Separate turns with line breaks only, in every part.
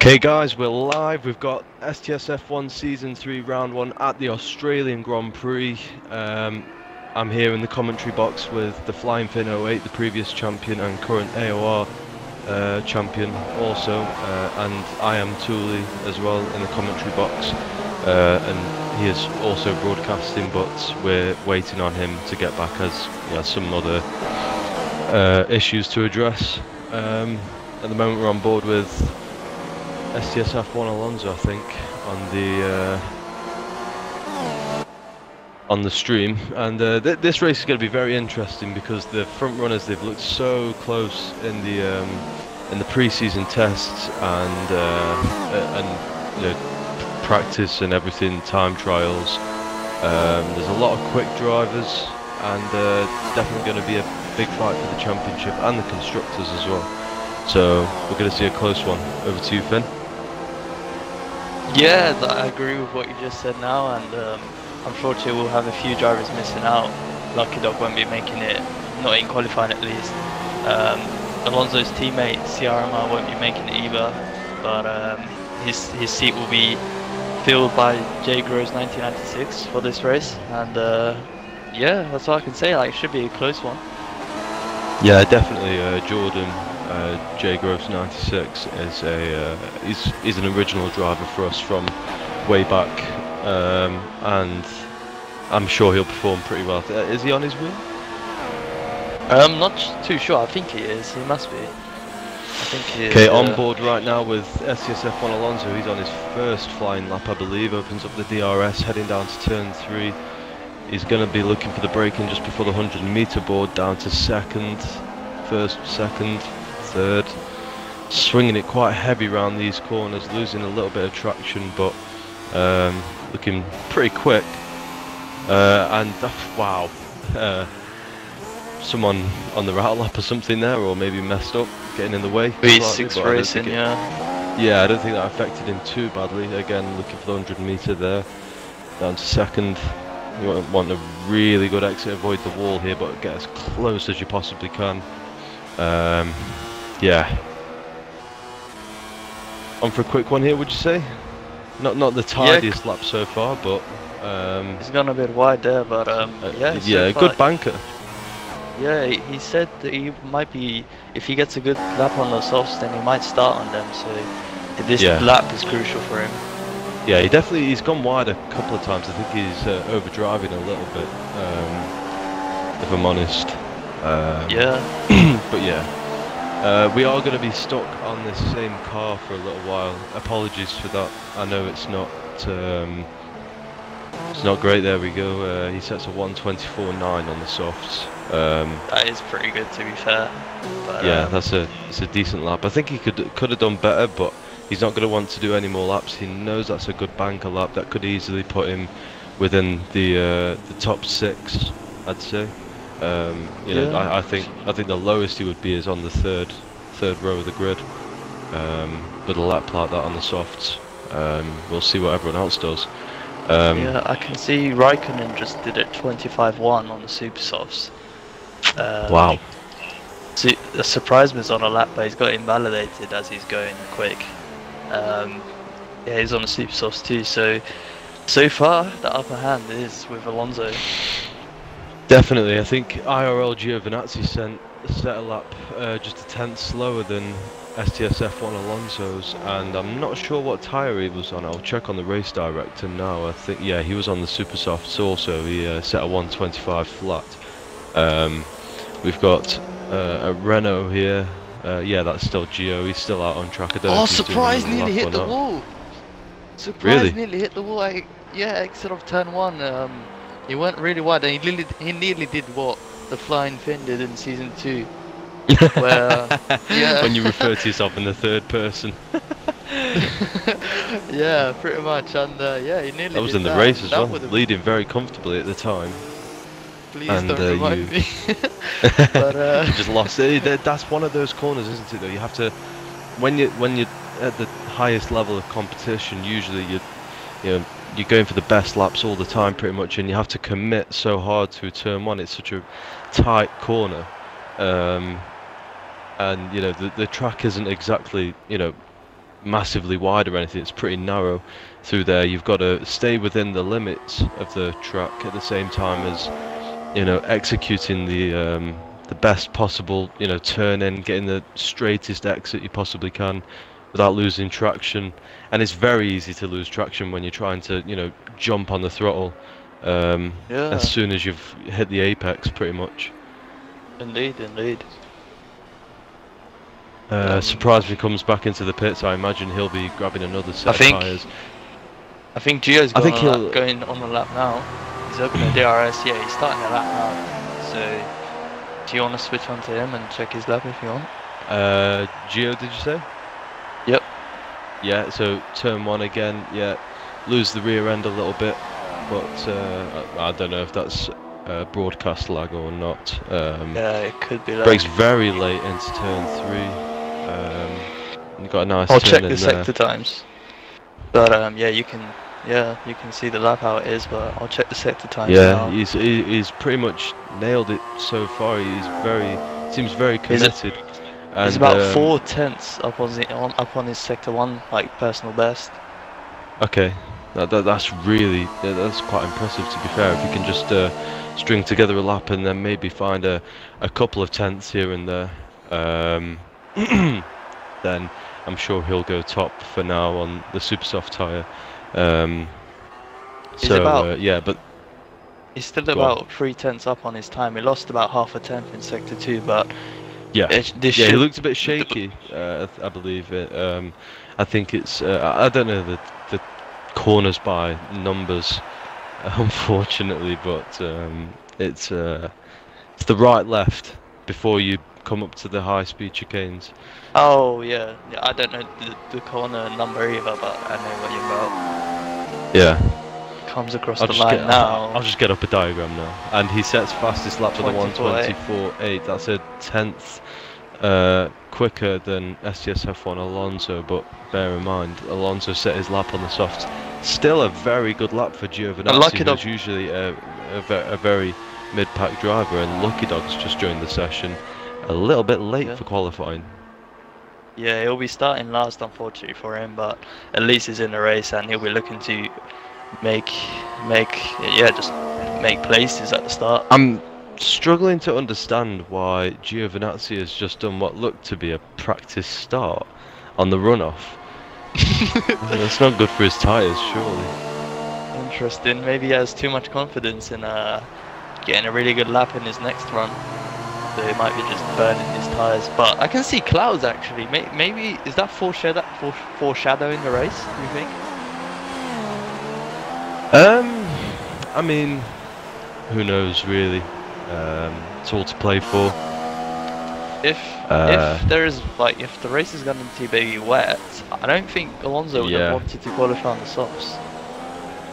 Okay guys, we're live. We've got STSF1 Season 3 Round 1 at the Australian Grand Prix. I'm here in the commentary box with the Flying Finn 08, the previous champion and current AOR champion also, and I am Tooley as well in the commentary box, and he is also broadcasting, but we're waiting on him to get back as he has some other issues to address. At the moment we're on board with STSF1 Alonso, I think, on the stream, and this race is going to be very interesting because the front runners, they've looked so close in the pre-season tests and you know, practice and everything, time trials. There's a lot of quick drivers, and definitely going to be a big fight for the championship and the constructors as well. So we're going to see a close one. Over to you, Finn.
Yeah, I agree with what you just said now, and unfortunately we'll have a few drivers missing out. Lucky Dog won't be making it, not in qualifying at least. Alonso's teammate CRMR won't be making it either, but his seat will be filled by J Groves 1996 for this race, and yeah, that's all I can say. Like, it should be a close one.
Yeah, definitely. Jordan J Groves 96 is he's an original driver for us from way back, and I'm sure he'll perform pretty well. Is he on his wheel?
I'm not too sure. I think he is. He must be. I think he is.
Okay, on board right now with STSF1 Alonso. He's on his first flying lap, I believe. Opens up the DRS, heading down to turn 3. He's going to be looking for the braking just before the 100-meter board, down to second, first, second, third. Swinging it quite heavy around these corners, losing a little bit of traction, but looking pretty quick. And wow, someone on the route lap or something there, or maybe messed up, getting in the way.
V6 racing, yeah.
Yeah, I don't think that affected him too badly. Again, looking for the 100-meter there, down to second. You want a really good exit, avoid the wall here, but get as close as you possibly can. Yeah. On for a quick one here, would you say? Not the tidiest lap so far, but
he's gone a bit wide there, but yeah.
Yeah, good banker.
Yeah, he said that he might be, if he gets a good lap on the softs, then he might start on them. So this lap is crucial for him.
Yeah, he's gone wide a couple of times. I think he's overdriving a little bit, if I'm honest.
Yeah.
But yeah, we are going to be stuck on this same car for a little while. Apologies for that. I know it's not great. There we go. He sets a 1:24.9 on the softs.
That is pretty good, to be fair. But,
yeah, it's a decent lap. I think he could have done better, but he's not going to want to do any more laps. He knows that's a good banker lap that could easily put him within the top 6, I'd say. You know, I think the lowest he would be is on the third row of the grid. With a lap like that on the softs, we'll see what everyone else does.
Yeah, I can see Raikkonen just did it 25.1 on the super softs.
Wow.
So the surprise was on a lap, but he's got invalidated as he's going quick. Yeah, he's on the super softs too. So far, the upper hand is with Alonso.
Definitely, I think IRL Giovinazzi set a lap just a tenth slower than STSF1 Alonso's, and I'm not sure what tyre he was on. I'll check on the race director now. I think, yeah, he was on the super softs also. He set a 1:25 flat. We've got a Renault here. Yeah, that's still Gio. He's still out on track. I don't know if he's
surprise!
doing
Nearly
lap
hit
or
the
not.
wall. Surprise!
Really?
Nearly hit the wall. Yeah, exit of turn 1. He went really wide, and he nearly did what the Flying Finn did in season 2. Where, yeah.
When you refer to yourself in the third person.
Yeah, pretty much, and yeah, he nearly.
That was
did
in the race as well,
leading
very comfortably at the time.
Please
and,
don't remind me.
But you just lost it. That's one of those corners, isn't it? Though you have to, when you're at the highest level of competition, usually you're going for the best laps all the time, pretty much, and you have to commit so hard to turn 1. It's such a tight corner, and you know the track isn't exactly massively wide or anything. It's pretty narrow through there. You've got to stay within the limits of the track at the same time as, you know, executing the best possible, you know, turn in, getting the straightest exit you possibly can without losing traction. And it's very easy to lose traction when you're trying to, you know, jump on the throttle as soon as you've hit the apex, pretty much.
Indeed, indeed.
Surprised when he comes back into the pits. I imagine he'll be grabbing another set of tyres.
I think Gio's going on a lap now. He's opening DRS. Yeah, he's starting a lap now. So, do you want to switch on to him and check his lap if you want?
Gio, did you say?
Yep.
Yeah. So turn 1 again. Yeah, lose the rear end a little bit, but I don't know if that's broadcast lag or not.
Yeah, it could be lag.
Brakes very late into turn 3. You got a nice.
I'll
turn
check the sector times. But yeah, you can see the lap how it is. But I'll check the sector times.
Yeah,
now.
he's pretty much nailed it so far. Seems very committed.
He's about 4/10 up on his sector 1 like personal best.
Okay, that's really that's quite impressive, to be fair. If you can just string together a lap and then maybe find a couple of tenths here and there, then I'm sure he'll go top for now on the super soft tyre. Yeah, but
he's still about 3/10 up on his time. He lost about half a tenth in sector 2, but
yeah, he looked a bit shaky. I believe it. I think it's I don't know the corners by numbers, unfortunately, but it's the right left before you come up to the high speed chicanes.
Oh yeah, I don't know the corner number either, but I know what you're about.
Yeah.
Comes across the line now.
I'll just get up a diagram now. And he sets fastest lap for the 1:24.8. That's a tenth quicker than STSF1 Alonso, but bear in mind, Alonso set his lap on the softs. Still a very good lap for Giovinazzi, who's usually a very mid-pack driver, and Lucky Dog's just joined the session a little bit late for qualifying.
Yeah, he'll be starting last, unfortunately for him, but at least he's in the race, and he'll be looking to make places at the start.
I'm struggling to understand why Giovinazzi has just done what looked to be a practice start on the runoff. That's not good for his tyres, surely.
Interesting. Maybe he has too much confidence in getting a really good lap in his next run. So he might be just burning his tyres. But I can see clouds actually. Maybe is that foreshadowing the race, do you think?
I mean, who knows really? It's all to play for.
If the race is going to be wet, I don't think Alonso would have wanted to qualify on the softs.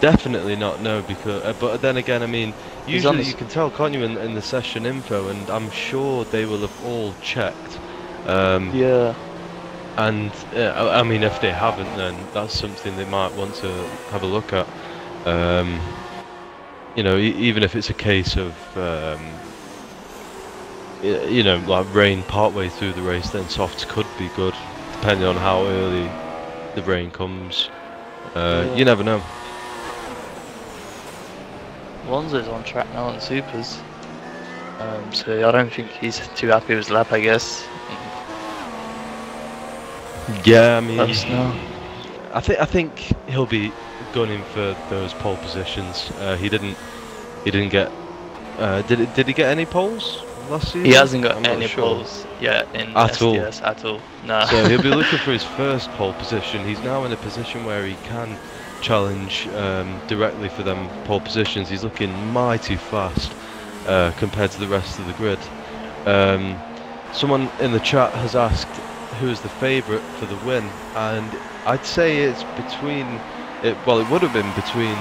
Definitely not, no, because but then again, I mean, usually you can tell, can't you, in the session info, and I'm sure they will have all checked.
Yeah.
And I mean, if they haven't, then that's something they might want to have a look at. You know, even if it's a case of you know, like rain partway through the race, then softs could be good, depending on how early the rain comes. You never know.
Alonso's on track now on supers, so I don't think he's too happy with his lap, I guess.
Yeah, I mean, I think he'll be gunning for those pole positions. He didn't get. Did he get any poles last season?
He hasn't got any poles yet in SDS at all. No.
So he'll be looking for his first pole position. He's now in a position where he can challenge directly for them pole positions. He's looking mighty fast compared to the rest of the grid. Someone in the chat has asked who's the favourite for the win, and I'd say it's between. Well, it would have been between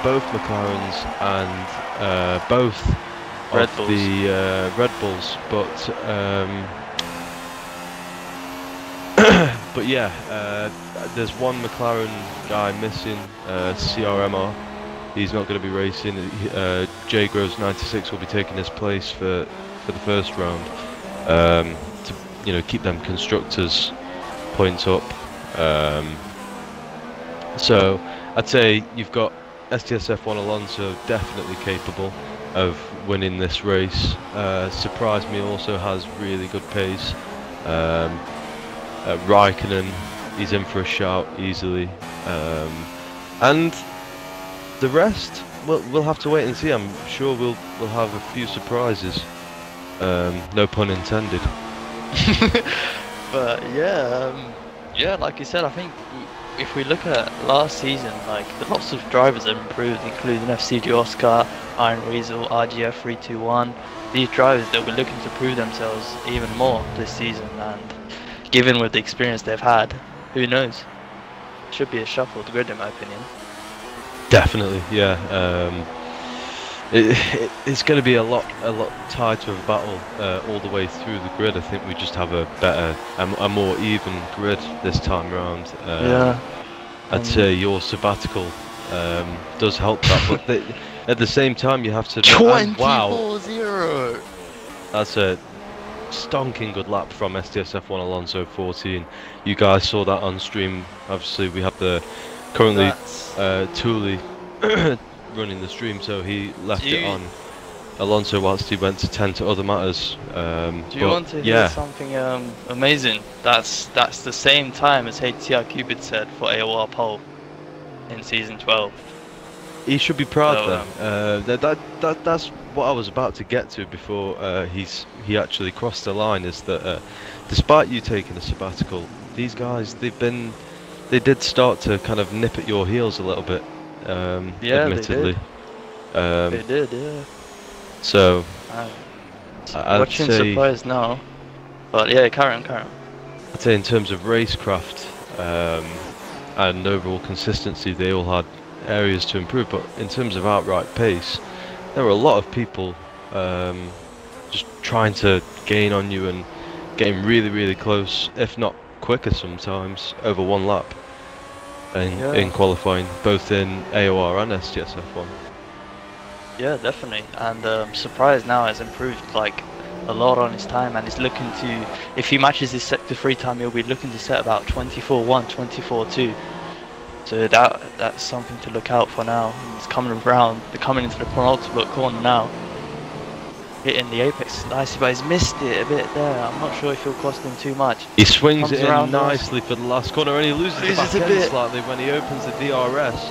both McLarens and both of the Red Bulls, but yeah, there's one McLaren guy missing, CRMR. He's not going to be racing. J Groves 96 will be taking his place for the first round to keep them constructors points up. So I'd say you've got STSF1 Alonso definitely capable of winning this race. Surprised me also has really good pace. Raikkonen, he's in for a shout easily. And the rest, we'll have to wait and see. I'm sure we'll have a few surprises. No pun intended.
But yeah, yeah, like you said, I think if we look at last season, like lots of drivers have improved, including FCG Oscar, Iron Weasel, RGF 321. These drivers, they'll be looking to prove themselves even more this season, and given with the experience they've had, who knows? Should be a shuffled grid in my opinion.
Definitely, yeah. It's going to be a lot tied to a battle all the way through the grid. I think we just have a better, a more even grid this time around.
Yeah.
I'd say your sabbatical does help that, but at the same time you have to.
24-0.
That's a stonking good lap from STSF1 Alonso 14. You guys saw that on stream. Obviously, we have the currently Tooley running the stream, so he left it on Alonso whilst he went to tend to other matters.
Do you want to hear something amazing? That's the same time as HTR Cupid said for AOR pole in season 12.
He should be proud then. That's what I was about to get to before he actually crossed the line. Is that despite you taking a sabbatical, these guys they did start to kind of nip at your heels a little bit.
Yeah,
admittedly.
They did, yeah.
So I'd
watching
say,
surprised now, but yeah, carry on.
I'd say in terms of racecraft and overall consistency, they all had areas to improve. But in terms of outright pace, there were a lot of people just trying to gain on you and getting really close, if not quicker sometimes, over one lap in qualifying, both in AOR and STSF1.
Yeah, definitely, and Surprise now has improved like a lot on his time, and he's looking to, if he matches his sector 3 time, he'll be looking to set about 24-1, 24-2. So that's something to look out for now. He's coming around, they're coming into the penultimate corner now, hitting the apex nicely, but he's missed it a bit there. I'm not sure if he'll cost him too much.
He swings it in nicely for the last corner, and he loses the back end slightly when he opens the DRS.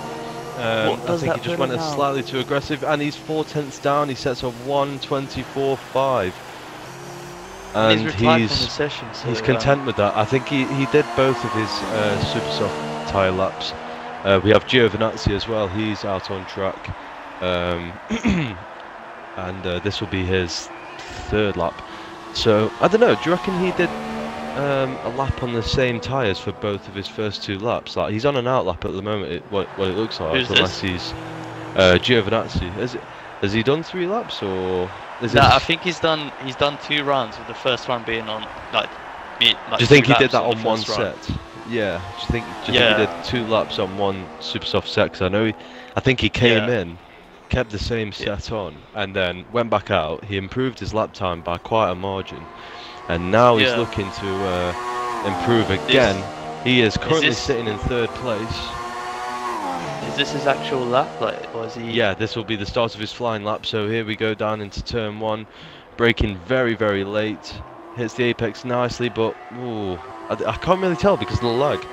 I think he just went slightly too aggressive, and he's 4 tenths down. He sets a 1:24.5, and he's content with that. I think he did both of his super soft tyre laps. We have Giovinazzi as well. He's out on track, and this will be his 3rd lap. So I don't know. Do you reckon he did a lap on the same tyres for both of his first 2 laps? Like, he's on an out lap at the moment. What it looks like, unless he's Giovinazzi. Has he done 3 laps, or is it?
I think he's done 2 runs, with the first one being on like. Do
you think he did that on one set? Yeah. Do you think he did 2 laps on one super soft set? 'Cause I think he came in, kept the same set on, and then went back out. He improved his lap time by quite a margin, and now he's looking to improve again. He is currently sitting in 3rd place.
Is this his actual lap, or is he?
Yeah, this will be the start of his flying lap. So here we go down into turn 1, braking very late. Hits the apex nicely, but I can't really tell because of the lag.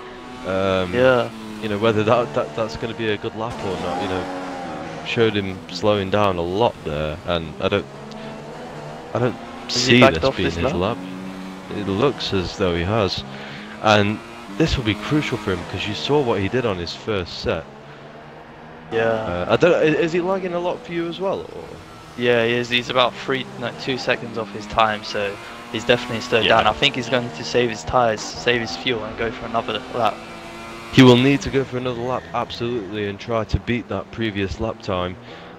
You know, whether that's going to be a good lap or not. You know, showed him slowing down a lot there, and I don't see this being his lap. It looks as though he has, and this will be crucial for him because you saw what he did on his first set.
Yeah.
I don't know, is he lagging a lot for you as well? Or?
Yeah, he is. He's about 2 seconds off his time, so he's definitely slowed down. I think he's going to save his tyres, save his fuel, and go for another lap.
He will need to go for another lap, absolutely, and try to beat that previous lap time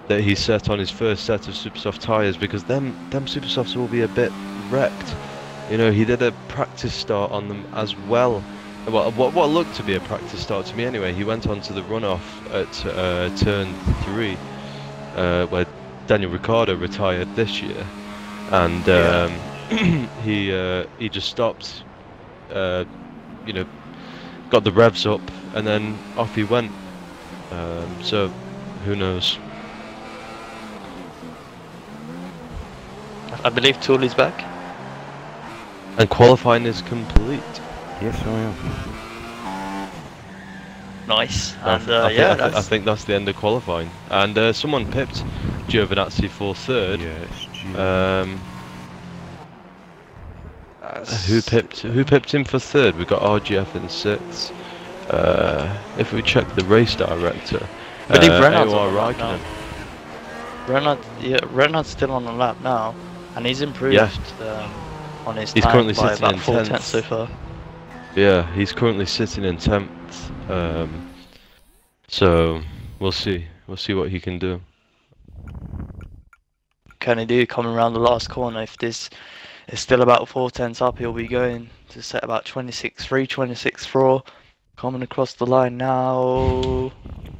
that he set on his first set of super soft tyres, because them super softs will be a bit wrecked. You know, he did a practice start on them as well. Well, what looked to be a practice start to me anyway. He went on to the runoff at turn 3, where Daniel Ricciardo retired this year, and he just stopped, you know, got the revs up, and then off he went. So who knows?
I believe Tooley's back.
And qualifying is complete.
Yes, I am.
Nice. And
I think that's the end of qualifying. And someone pipped Giovinazzi for third.
Yes.
Who pipped him for third? We got RGF in sixth. If we check the race director,
I believe Renault's on
AOR
the lap now. Renault's still on the lap now, and he's improved on his
He's
time
currently
by
sitting
about
in
4
10th.
tenths so far.
Yeah, he's currently sitting in 10th. So we'll see what he can do.
Can he do coming around the last corner? If this is still about 4 tenths up, he'll be going to set about 26.3, 26.4. Coming across the line now.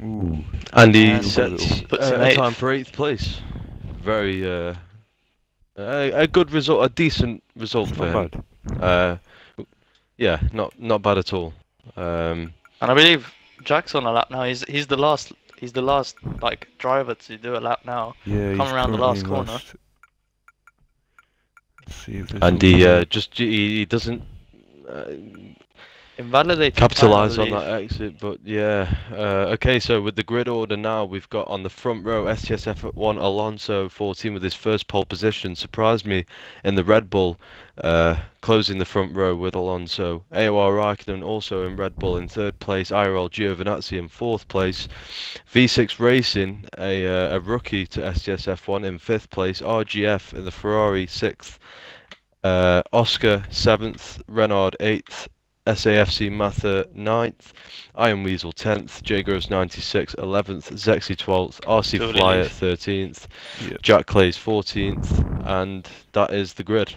Ooh.
And he
And
sets
puts him
a
eighth.
time for 8th place. Very a good result, a decent result for him.
Bad.
Yeah, not bad at all.
And I believe Jack's on a lap now. He's the last like driver to do a lap now.
Yeah,
Coming around the last corner.
Let's see if there's
And he doesn't
Invalidated.
capitalise
time, I
on that exit, but yeah. Okay, so with the grid order now, we've got on the front row STSF1 Alonso 14 with his first pole position. Surprised me in the Red Bull, closing the front row with Alonso. AOR Raikkonen also in Red Bull in third place. IRL Giovinazzi in fourth place. V6 Racing, a rookie to STSF1 in fifth place. RGF in the Ferrari sixth. Oscar seventh. Renard eighth. SAFC Mather 9th, Iron Weasel 10th, Jagro's 96 11th, Zexy 12th, RC
Tooley
Flyer
lead.
13th,
Yep.
Jack Clay's 14th, and that is the grid.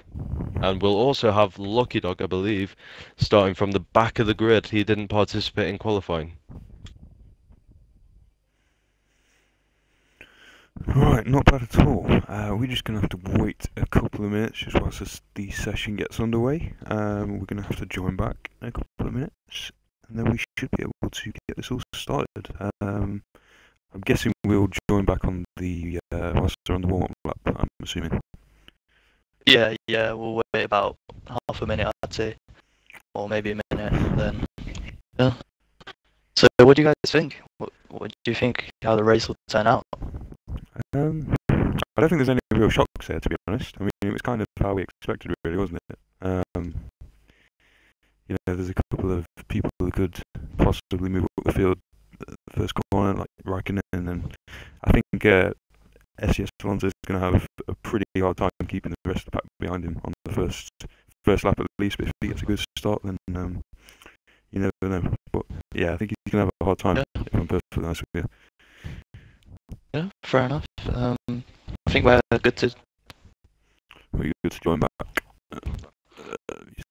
And we'll also have Lucky Dog, I believe, starting from the back of the grid. He didn't participate in qualifying.
Right, not bad at all. We're just going to have to wait a couple of minutes just whilst the session gets underway. We're going to have to join back in a couple of minutes, and then we should be able to get this all started. I'm guessing we'll join back on the whilst they're on the warm-up lap, I'm assuming.
Yeah, we'll wait about half a minute, I'd say, or maybe a minute. Then, yeah. So, what do you guys think? What do you think how the race will turn out?
I don't think there's any real shocks there, to be honest. I mean, it was kind of how we expected, really, wasn't it? You know, there's a couple of people who could possibly move up the field the first corner, like Raikkonen, and I think STS Alonso is going to have a pretty hard time keeping the rest of the pack behind him on the first lap at least. But if he gets a good start, then you never know. But yeah, I think he's going to have a hard time, if I'm perfectly honest with you.
Yeah, fair enough. I think we're good to.
We're good to join back.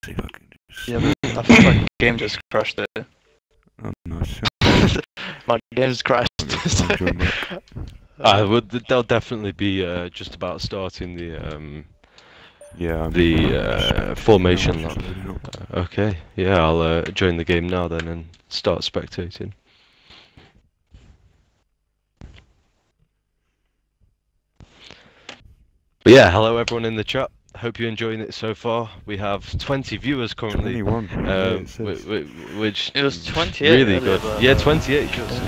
See if I can just...
Yeah, I think my game just crashed there.
Oh, nice.
My game's crashed.
I'll join back.
They'll definitely be just about starting the formation lap. Okay, yeah, I'll join the game now then and start spectating. But yeah, hello everyone in the chat. Hope you're enjoying it so far. We have 20 viewers currently,
21.
which
It was 28
really
earlier,
good.
but,
Yeah, 28 just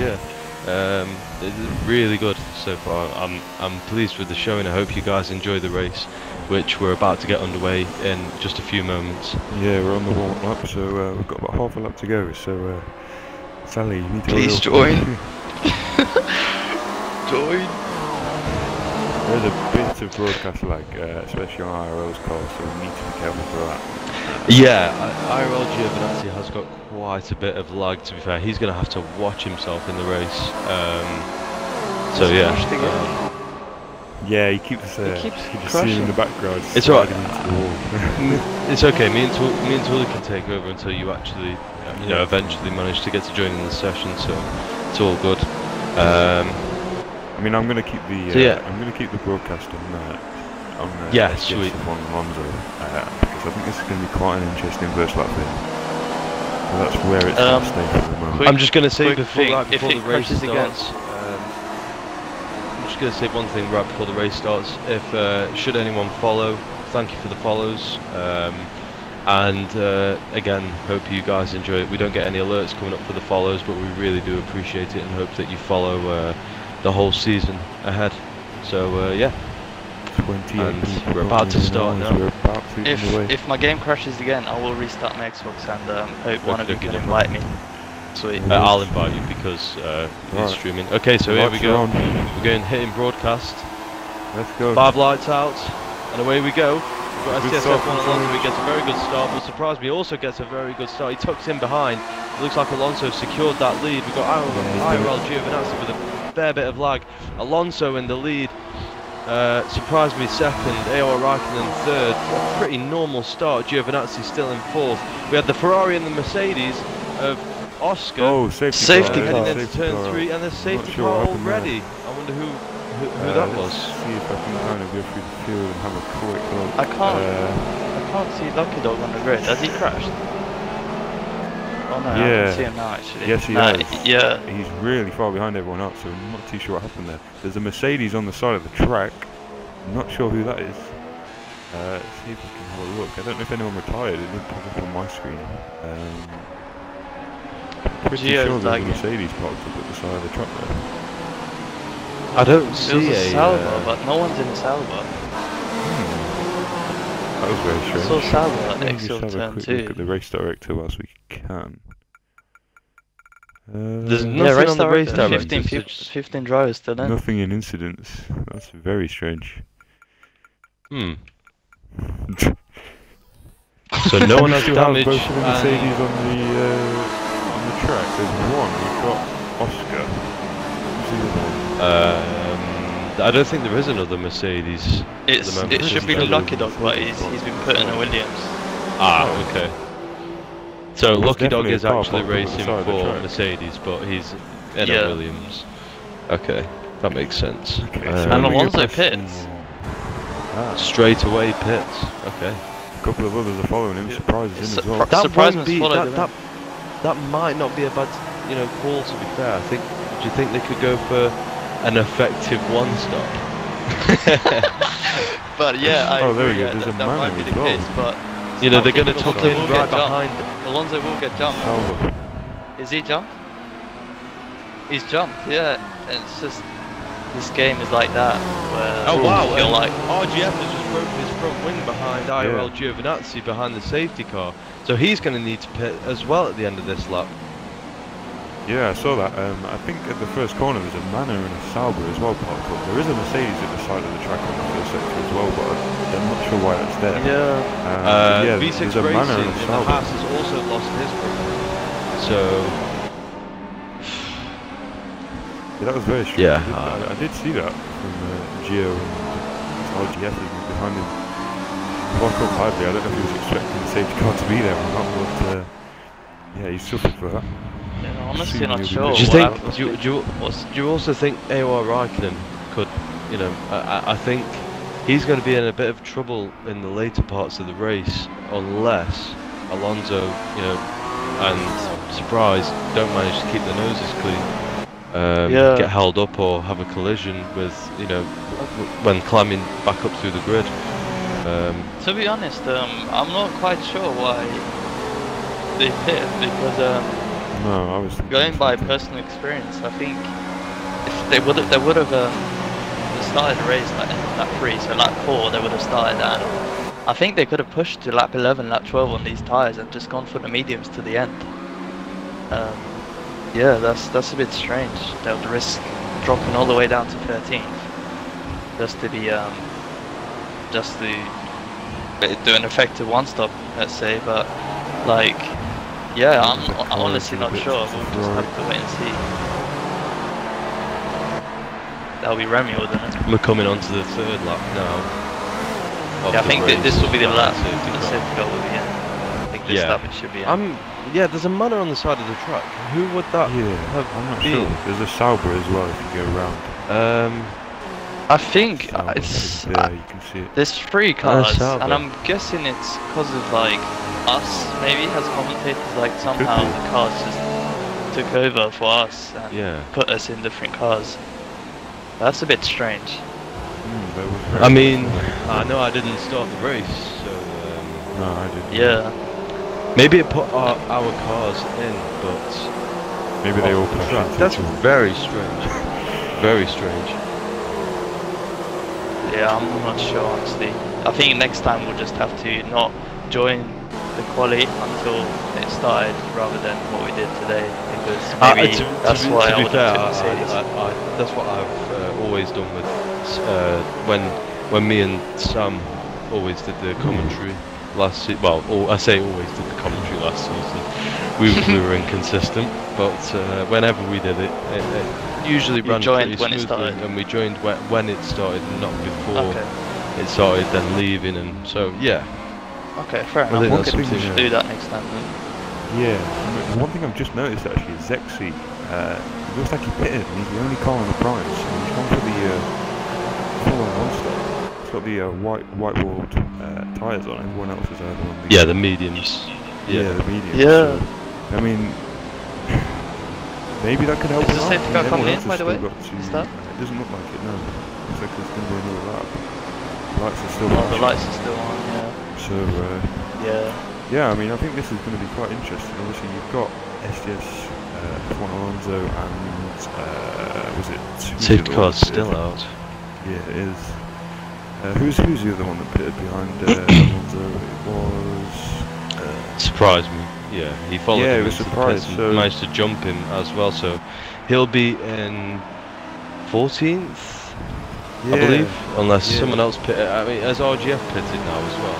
it's really good so far. I'm pleased with the showing. I hope you guys enjoy the race, which we're about to get underway in just a few moments.
Yeah, we're on the warm-up lap, so we've got about half a lap to go. So, Sally, you need to
Please join. Join.
There's a bit of broadcast lag, especially on IRL's call, so we need to be careful for that.
Yeah, IRL Giovinazzi has got quite a bit of lag, to be fair. He's going to have to watch himself in the race. So yeah.
Yeah, he keeps seeing in the background.
It's alright.
Into the wall.
It's okay. Me and Tooley can take over until you actually, eventually manage to get to join in the session. So it's all good.
I mean, I'm going to keep the I'm going to keep the broadcast on
yeah,
STSF1 Alonso because I think this is going to be quite an interesting first lap for him. So that's where it's going to stay for the moment.
I'm just going to say
quick
before,
thing,
right before
if
the
it
race
crashes again.
starts, I'm just going to say one thing right before the race starts. If should anyone follow, thank you for the follows. And again, hope you guys enjoy it. We don't get any alerts coming up for the follows, but we really do appreciate it and hope that you follow the whole season ahead. So yeah.
28
And we're about to start now.
We're about to
If my game crashes again, I will restart my Xbox and hope one of you can invite me. Sweet.
I'll invite you because he's streaming. Okay, so here we go. We're going hitting broadcast.
Let's go.
5 lights out, and away we go. We've got STSF1 Alonso, he gets a very good start, but surprise me, also gets a very good start. He tucks in behind. It looks like Alonso secured that lead. We've got IRL Giovinazzi with a fair bit of lag. Alonso in the lead. Surprised me second, AOR Raikkonen third. A pretty normal start. Giovinazzi still in fourth. We had the Ferrari and the Mercedes of Oscar.
Oh, safety car.
Heading into turn 3, and there's safety car already. I wonder who that was.
Let's see if I can kind of go through the field and have a quick look.
I can't see Lucky Dog on the grid. Has he crashed? Oh no, I can see him now actually.
Yes, he has.
Yeah.
He's really far behind everyone else, so I'm not too sure what happened there. There's a Mercedes on the side of the track. I'm not sure who that is. Let's see if we can have a look. I don't know if anyone retired. It didn't pop up on my screen. Pretty sure there's a Mercedes parked up at the side of the track there.
I don't see
a Salva, but no one's in the Salva.
That was very strange.
I saw Salva at
Let's
Excel
have a
turn
quick
2.
look at the race director whilst we can.
There's nothing on the race director.
15 drivers still in.
Nothing in incidents. That's very strange.
So no one has damage.
Both of the Mercedes on the track. There's one. We've got Oscar.
I don't think there is another Mercedes.
It should be the Lucky Dog, but he's been put in a Williams.
Okay. So Lucky Dog is actually racing for Mercedes, but he's in a Williams. Okay, that makes sense.
Okay,
and Alonso pits.
Straight away pits. Okay.
A couple of others are following him. Surprises in as well.
That might not be a bad, call. To be fair, I think. Do you think they could go for an effective one stop?
But yeah,
there we go. There's a man as well.
Case, but
they're going to tuck in right behind.
Alonso will get jumped. Is he jumped? He's jumped. Yeah, and it's just this game is like that. Where
wow!
Feel like
RGF has just broken his front wing behind IRL Giovinazzi behind the safety car, so he's going to need to pit as well at the end of this lap.
Yeah, I saw that. I think at the first corner there's a Manor and a Sauber as well parked up. There is a Mercedes at the side of the track on the first sector as well, but I'm not sure why that's there.
V6
there's a Manor
Racing
and a
in the
Sauber.
Haas has also lost his front wing. So...
Yeah, that was very strange.
Yeah.
I did see that from Gio and RGF is behind him. Walk up hardly. I don't know if he was expecting the safety car to be there or not, but yeah, he suffered for that.
Honestly, not sure.
Do you also think AOR Raikkonen could, I think he's going to be in a bit of trouble in the later parts of the race unless Alonso, and Surprise don't manage to keep their noses clean, get held up or have a collision with, when climbing back up through the grid.
To be honest, I'm not quite sure why they pit because.
No, I was
going by personal experience. I think if they would have started the race like lap 3, so lap 4 they would have started that. I think they could have pushed to lap 11, lap 12 on these tyres and just gone for the mediums to the end. Yeah, that's a bit strange. They would risk dropping all the way down to 13th just to be do an effective one stop, let's say. But like. Yeah, I'm honestly not sure. We'll just have to wait and see. That'll be Remy, wouldn't it?
We're coming on to the third lap now.
Yeah, I think this will be the lap. The safety car will be in. I think this lap it should be in.
Yeah, there's a Manor on the side of the track. Who would that have
I'm not
been?
sure. There's a Sauber as well if you go around.
I think
Sound
it's
there, you can see it.
there's 3 cars,
Sauber.
and I'm guessing it's because of like us maybe as commentators. Like somehow
be.
the cars just took over for us and
Yeah.
put us in different cars. That's a bit strange.
That was very
I mean,
nice.
I know I didn't start the race, so
No, I didn't.
Yeah.
maybe it put our cars in, but
Maybe they all
off the
crashed
track.
into
That's
each other.
very strange. Very strange.
Yeah, I'm not sure honestly. I think next time we'll just have to not join the quali until it started rather than what we did today, because maybe that's why I
to be
would
fair,
have took Mercedes.
that's what I've always done with when me and Sam always did the commentary last season. Well, I say always did the commentary last season. We were inconsistent, but whenever we did it usually
You
ran
joined
pretty
when it
smoothly,
started.
and we joined when it started, not before
Okay.
it started. Then leaving, and so yeah.
Okay, fair
I think
enough.
that's
We
something,
should
yeah.
do that next time then.
Yeah, one thing I've just noticed actually is Zexi. It looks like he pitted and he's the only car on the prize. And he's gone for the full-on one-stop. It's got the white-walled tyres on. Everyone else is over on the...
Yeah, the mediums.
Yeah, the medium.
Yeah.
So, I mean, maybe that could help
Is
him
the
out.
safety car
Everyone
coming
else
in,
has
by the way?
still got to-
Is that?
It doesn't look like it, no. Looks like there's going to be another lap. Lights are still
Oh,
on.
the lights are still on, yeah.
So,
Yeah.
yeah, I mean, I think this is going to be quite interesting. Obviously, you've got STSF1 Alonso and was it? who's the
Safety
other
car's
one?
still out.
Yeah, it is. Who's the other one that pitted behind Alonso? It was.
Surprised me. Yeah, he followed
Yeah,
him
it was
into the
surprised,
pits and
so-
managed to jump him as well. So he'll be in 14th,
Yeah,
I believe, unless
yeah.
someone else pitted. I mean, as RGF pitted now as well.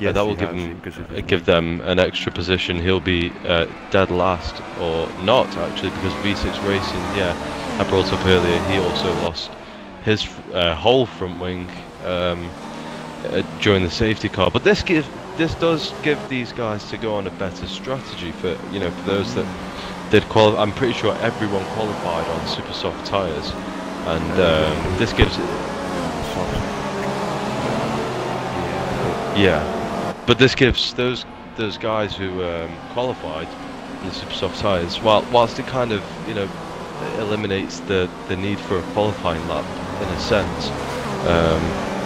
Yes,
that will
he
give
has,
him
because of his
give them an extra position. He'll be dead last, or not actually, because V6 Racing, yeah, I brought up earlier, he also lost his whole front wing during the safety car. But this does give these guys to go on a better strategy for for those that did qualify. I'm pretty sure everyone qualified on super soft tyres, and this gives it. Yeah. But this gives those guys who qualified in the super soft tyres, whilst it kind of eliminates the need for a qualifying lap in a sense,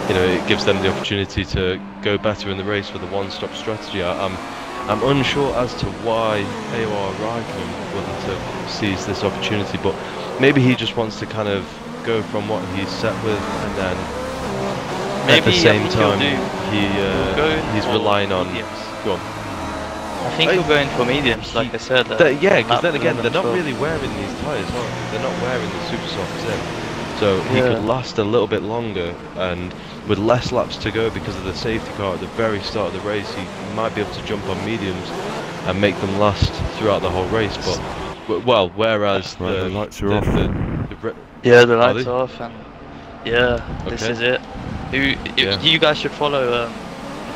it gives them the opportunity to go better in the race with a one-stop strategy. I'm unsure as to why AOR Raikkonen wouldn't have seized this opportunity, but maybe he just wants to kind of go from what he's set with, and then
Maybe
at the same
I think he'll
time he's relying on.
mediums.
Go on.
I think he'll go in for mediums, like I said.
Yeah, because then
lap
again,
11,
they're not
12.
really wearing these tyres, are they? They're not wearing the super softs in. So he
Yeah.
could last a little bit longer, and with less laps to go because of the safety car at the very start of the race, he might be able to jump on mediums and make them last throughout the whole race. But well, whereas
Right, the lights are off.
Yeah, the
Are
lights
they?
are off, and yeah, this
Okay.
is it.
Yeah.
You guys should follow the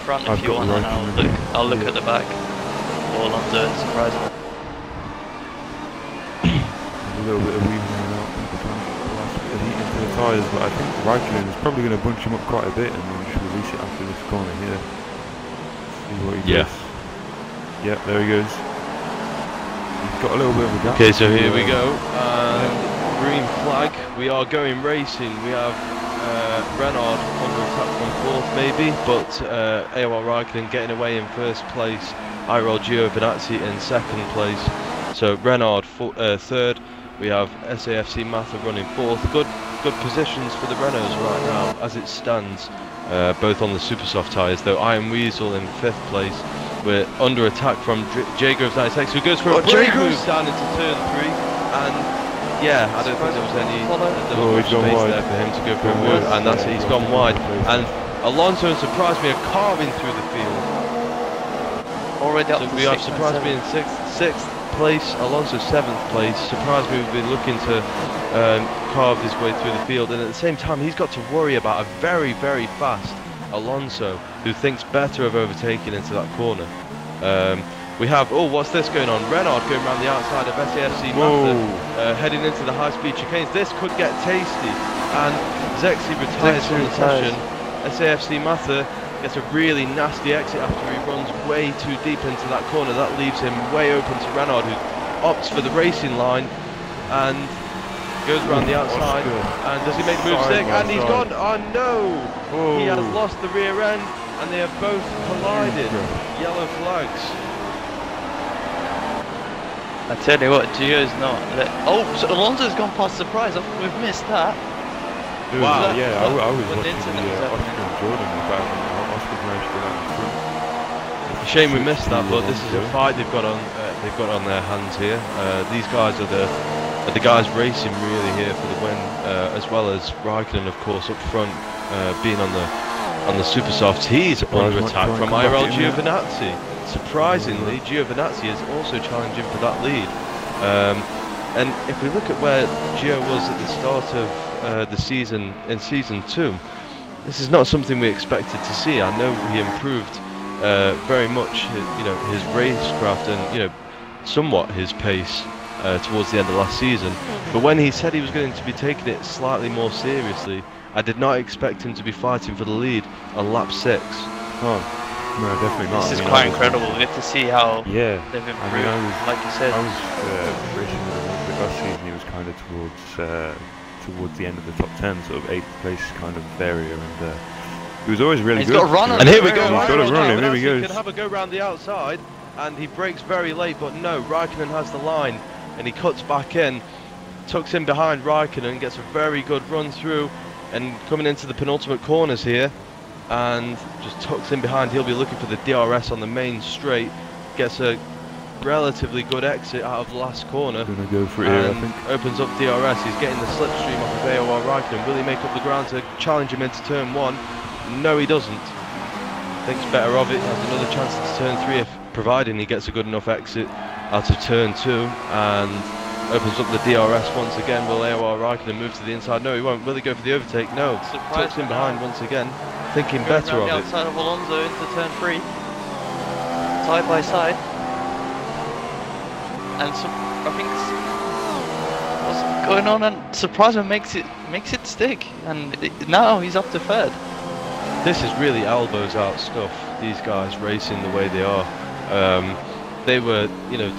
front
I've
if you
got
want, and
Raikkonen.
I'll look
Yeah.
at the back. For Alonso and surprise him.
A little bit of weaving out, people trying to get the last bit of heat into the tyres, but I think Raikkonen is probably going to bunch him up quite a bit and then just release it after this corner here. See what he
Yeah.
does. Yep, there he goes. He's got a little bit of a gap.
Okay, so here we go. Green flag. We are going racing. We have Renard under attack from fourth, maybe, but AOR Raikkonen getting away in first place. Irol Giovinazzi in second place. So Renard third. We have SAFC Matha running fourth. Good positions for the Renaults right now as it stands. Both on the super soft tyres, though. Iron Weasel in fifth place. We're under attack from J Groves 96, who goes for a brake move down into turn 3, and yeah, I don't think there was any
he's gone
space
wide.
there for him to go for a move, and that's it, he's gone wide. And Alonso surprised me, carving through the field.
Already up
So
to
we have
6 and
surprised me
7.
in sixth place, Alonso 7th place. Surprised me, we've been looking to carve his way through the field, and at the same time he's got to worry about a very, very fast Alonso, who thinks better of overtaking into that corner. We have, oh, what's this going on? Renard going around the outside of SAFC Mather, heading into the high-speed chicanes. This could get tasty, and Zexi retires from the session. SAFC Mather gets a really nasty exit after he runs way too deep into that corner. That leaves him way open to Renard, who opts for the racing line and goes around the outside. And does he make the move stick? And he's gone. Oh no! He has lost the rear end, and they have both collided. Yellow flags.
I tell you what, Gio's not. Oh, so Alonso's gone past surprise. We've missed that.
Wow. Yeah, I was watching the Oscar and Jordan about Oscar's managed to land through.
Shame we missed that, but this is a fight they've got on their hands here. These guys are the guys racing really here for the win, as well as Raikkonen, of course, up front, being on the super softs. He's under attack from IRL Giovinazzi. Surprisingly, Giovinazzi is also challenging for that lead. And if we look at where Gio was at the start of the season in season 2, this is not something we expected to see. I know he improved very much, his racecraft and somewhat his pace towards the end of last season. But when he said he was going to be taking it slightly more seriously, I did not expect him to be fighting for the lead on lap 6.
Oh. No, definitely not.
This is quite incredible. We get to see how they've improved. Like you said,
I was racing with him the last season. He was kind of towards the end of the top 10, sort of 8th place kind of area, and he was always really good.
He's got a run on.
And here we go.
He's got a run. Here we go.
He can have a go round the outside, and he brakes very late, but no, Raikkonen has the line, and he cuts back in, tucks in behind Raikkonen, gets a very good run through, and coming into the penultimate corners here, and just tucks in behind. He'll be looking for the DRS on the main straight, gets a relatively good exit out of the last corner.
Gonna go for it here, I think.
Opens up DRS. He's getting the slipstream off of AOR Raikkonen. Will he make up the ground to challenge him into turn 1? No, he doesn't. Thinks better of it. Has another chance into turn 3 if providing he gets a good enough exit out of turn 2, and opens up the DRS once again. Will AOR Raikkonen move to the inside? No, he won't. Will he go for the overtake? No. Tucks in behind once again, thinking better of it.
Outside of Alonso into turn 3, side by side, and so I think what's going on, and surprisingly makes it stick, and now he's up to 3rd.
This is really elbows out stuff. These guys racing the way they are. They were,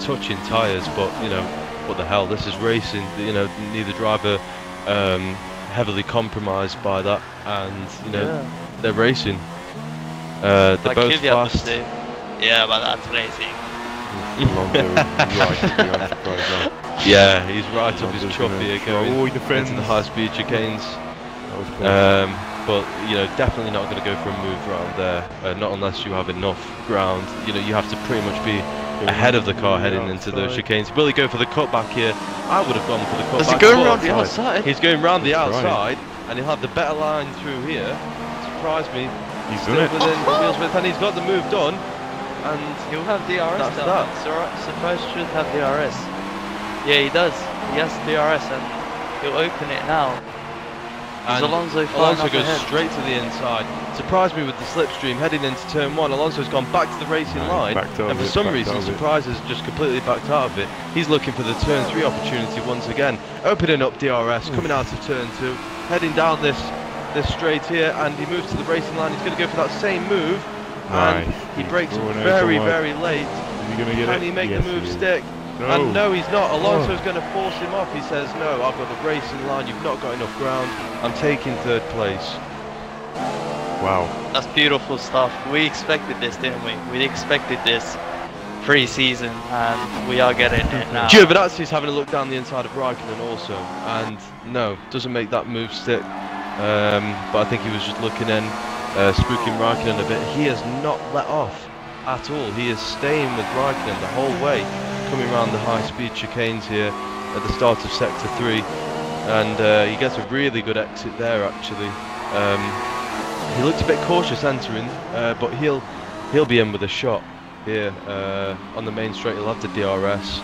touching tyres, but what the hell? This is racing. Neither driver heavily compromised by that, and they're racing. They're like both fast.
Yeah, but that's racing.
Yeah, he's right up his chuff here, going into the high-speed chicanes. But definitely not going to go for a move round there. Not unless you have enough ground. You have to pretty much be ahead of the car heading into those chicanes. Will he go for the cutback here? I would have gone for the cutback.
Is he going around the outside?
He's going round the outside, and he'll have the better line through here. Surprised me.
He's done it.
Within wheels width, and he's got the move done. And
he'll have DRS down. Surprise should have DRS. Yeah, he does. He has DRS, and he'll open it now. And Alonso
goes straight to the inside. Surprised me with the slipstream heading into turn 1. Alonso's gone back to the racing line, and for some reason Surprise has just completely backed out of it. He's looking for the turn 3 opportunity once again. Opening up DRS, coming out of turn 2, heading down this straight here, and he moves to the racing line. He's going to go for that same move, and he brakes very late. Can he make the move stick?
No.
And no, he's not. Alonso's going to force him off. He says, no, I've got the racing line. You've not got enough ground. I'm taking 3rd place.
Wow.
That's beautiful stuff. We expected this, didn't we? We expected this pre-season, and we are getting it now.
Giovinazzi's having a look down the inside of Raikkonen also, and no, doesn't make that move stick. But I think he was just looking in, spooking Raikkonen a bit. He has not let off at all. He is staying with Raikkonen the whole way, coming around the high-speed chicanes here at the start of sector 3, and he gets a really good exit there actually. He looked a bit cautious entering, but he'll be in with a shot here on the main straight. He'll have the DRS.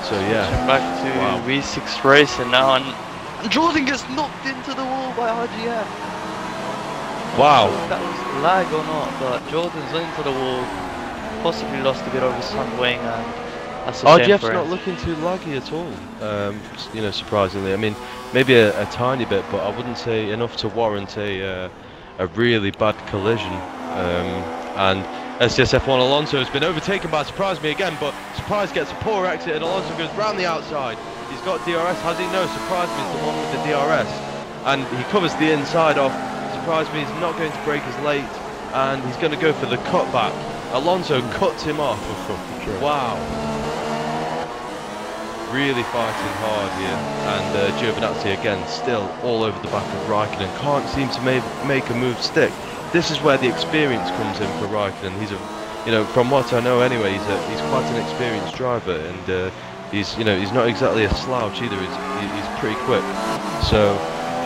So yeah,
back to V6 racing now, and Jordan gets knocked into the wall by RGF.
Wow.
That was lag or not, but Jordan's into the wall. possibly lost a bit of his front wing, and that's a shame
RGF's
for
not
him.
looking too laggy at all, you know, surprisingly. I mean, maybe a tiny bit, but I wouldn't say enough to warrant a really bad collision. And STSF1 Alonso has been overtaken by Surprise Me again, but Surprise gets a poor exit and Alonso goes round the outside. He's got DRS, has he? No, Surprise Me is the one with the DRS. And he covers the inside off. Surprise Me is not going to brake as late, and he's going to go for the cutback. Alonso cuts him off. Wow. Really fighting hard here, and Giovinazzi again still all over the back of Raikkonen, can't seem to make a move stick. This is where the experience comes in for Raikkonen. He's you know, from what I know anyway, he's quite an experienced driver, and he's not exactly a slouch either. He's pretty quick. So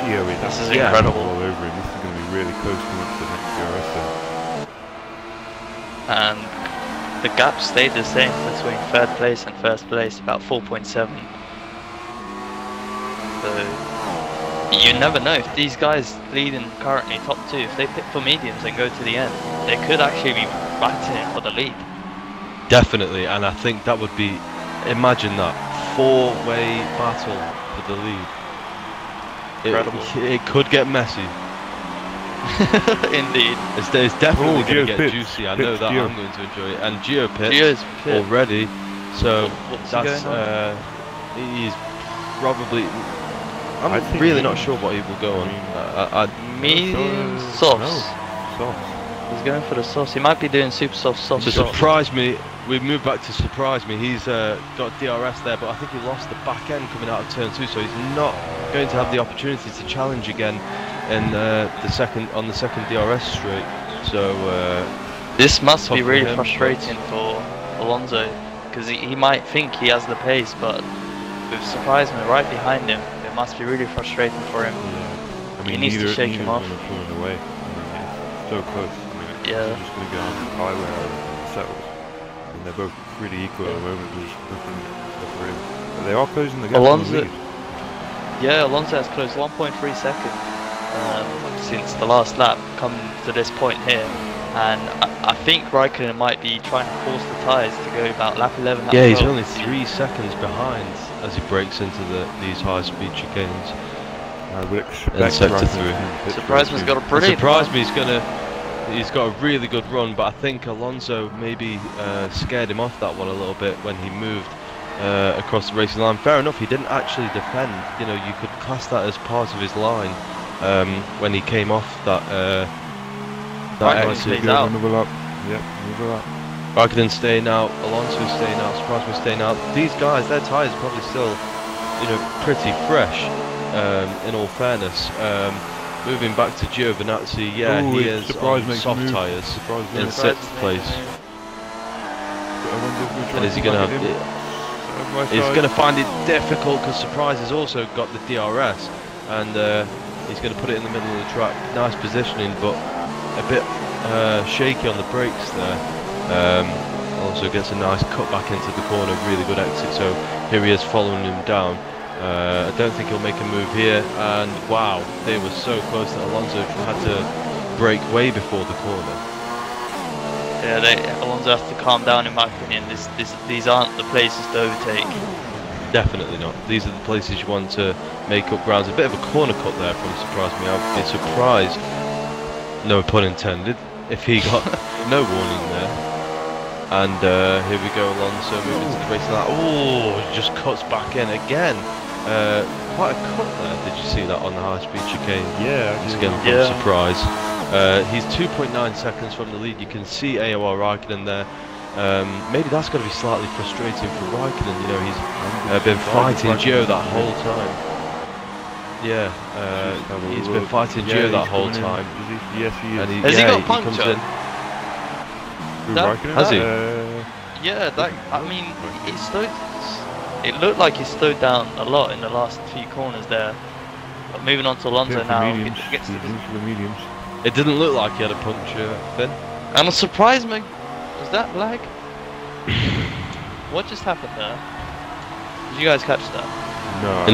Gio
this is incredible.
All over him. This is going to be really close to the next DRS zone.
And the gap stayed the same between third place and first place, about 4.7. So you never know, if these guys leading currently top 2, if they pick for mediums and go to the end, they could actually be battling for the lead.
definitely, and I think that would be, imagine that, 4-way battle for the lead. It could get messy.
Indeed.
It's definitely going to get
pits.
juicy. I know that
Gio.
I'm going to enjoy it. And Gio
Gio's
pits
pit.
already, so
What's
that's
he going on?
he's probably.
I
I'm
think
really
he-
not sure what he will go on.
Medium sauce.
No, sauce.
He's going for the sauce. He might be doing super soft
To
sauce.
surprise me, we moved back to Surprise Me. He's got DRS there, but I think he lost the back end coming out of turn 2, so he's not going to have the opportunity to challenge again in on the second DRS straight. So
This must
tough
be
for
really
him,
frustrating for Alonso, because he might think he has the pace, but with Surprise Me right behind him, it must be really frustrating for him.
Yeah. I mean,
He needs to shake him off.
Neither of them are pulling away. I mean, it's so close. I mean,
Yeah.
they're just going to go on the highway and settle. And they're both pretty equal at the moment. There's nothing separating. But they are closing the gap.
Alonso-
On the lead.
Yeah, Alonso has closed 1.3 seconds since the last lap, come to this point here. And I think Raikkonen might be trying to force the tyres to go about lap 11. Lap
yeah, he's
12.
only 3 seconds behind as he breaks into these high-speed chicanes.
I would expect
And sector
Raikkonen
3.
to hit
Surprise
very
Me's
soon.
got a brilliant
Surprise
run.
Me, he's got a really good run, but I think Alonso maybe scared him off that one a little bit when he moved across the racing line. Fair enough, he didn't actually defend. You know, you could class that as part of his line when he came off that
Raikkonen
exit.
stays out.
Another lap. Yep, another lap.
Raikkonen staying out, Alonso staying out, Surprise Me staying out. These guys, their tyres are probably still, you know, pretty fresh. In all fairness, moving back to Giovinazzi, yeah,
Ooh,
he
it
is
surprised
on
me,
soft
move.
tyres
Surprised me.
in
Surprise
6th
me.
place.
I wonder if we're
And is he
trying
going
to
to
back
have?
it in.
He's going to find it difficult because Surprise has also got the DRS, and he's going to put it in the middle of the track. Nice positioning, but a bit shaky on the brakes there. Also gets a nice cut back into the corner, really good exit. So here he is following him down. I don't think he'll make a move here, and wow, they were so close that Alonso had to brake way before the corner.
Yeah, Alonso has to calm down in my opinion. These aren't the places to overtake.
Definitely not. These are the places you want to make up grounds. A bit of a corner cut there from Surprise Me. I'd be surprised, no pun intended, if he got no warning there. And here we go, Alonso moving to the racing line. Oh, just cuts back in again. Quite a cut there. Did you see that on the high-speed chicane?
Yeah,
Once
I
again
did.
from
Yeah.
Surprise. He's 2.9 seconds from the lead. You can see AOR Raikkonen there. Maybe that's going to be slightly frustrating for Raikkonen. You know, he's been fighting Gio that whole time. Yeah, he's been fighting Gio that whole time.
Yes, he is.
And
Has he got
comes
puncture?
in.
Who,
that-
Raikkonen?
Has he?
Yeah, I mean, it looked like he slowed down a lot in the last few corners there. But moving on to Alonso now,
mediums.
gets
He's
to
in for the mediums.
It didn't look like he had a puncture, Finn.
and a surprise me. Was that lag? What just happened there? Did you guys catch that?
No.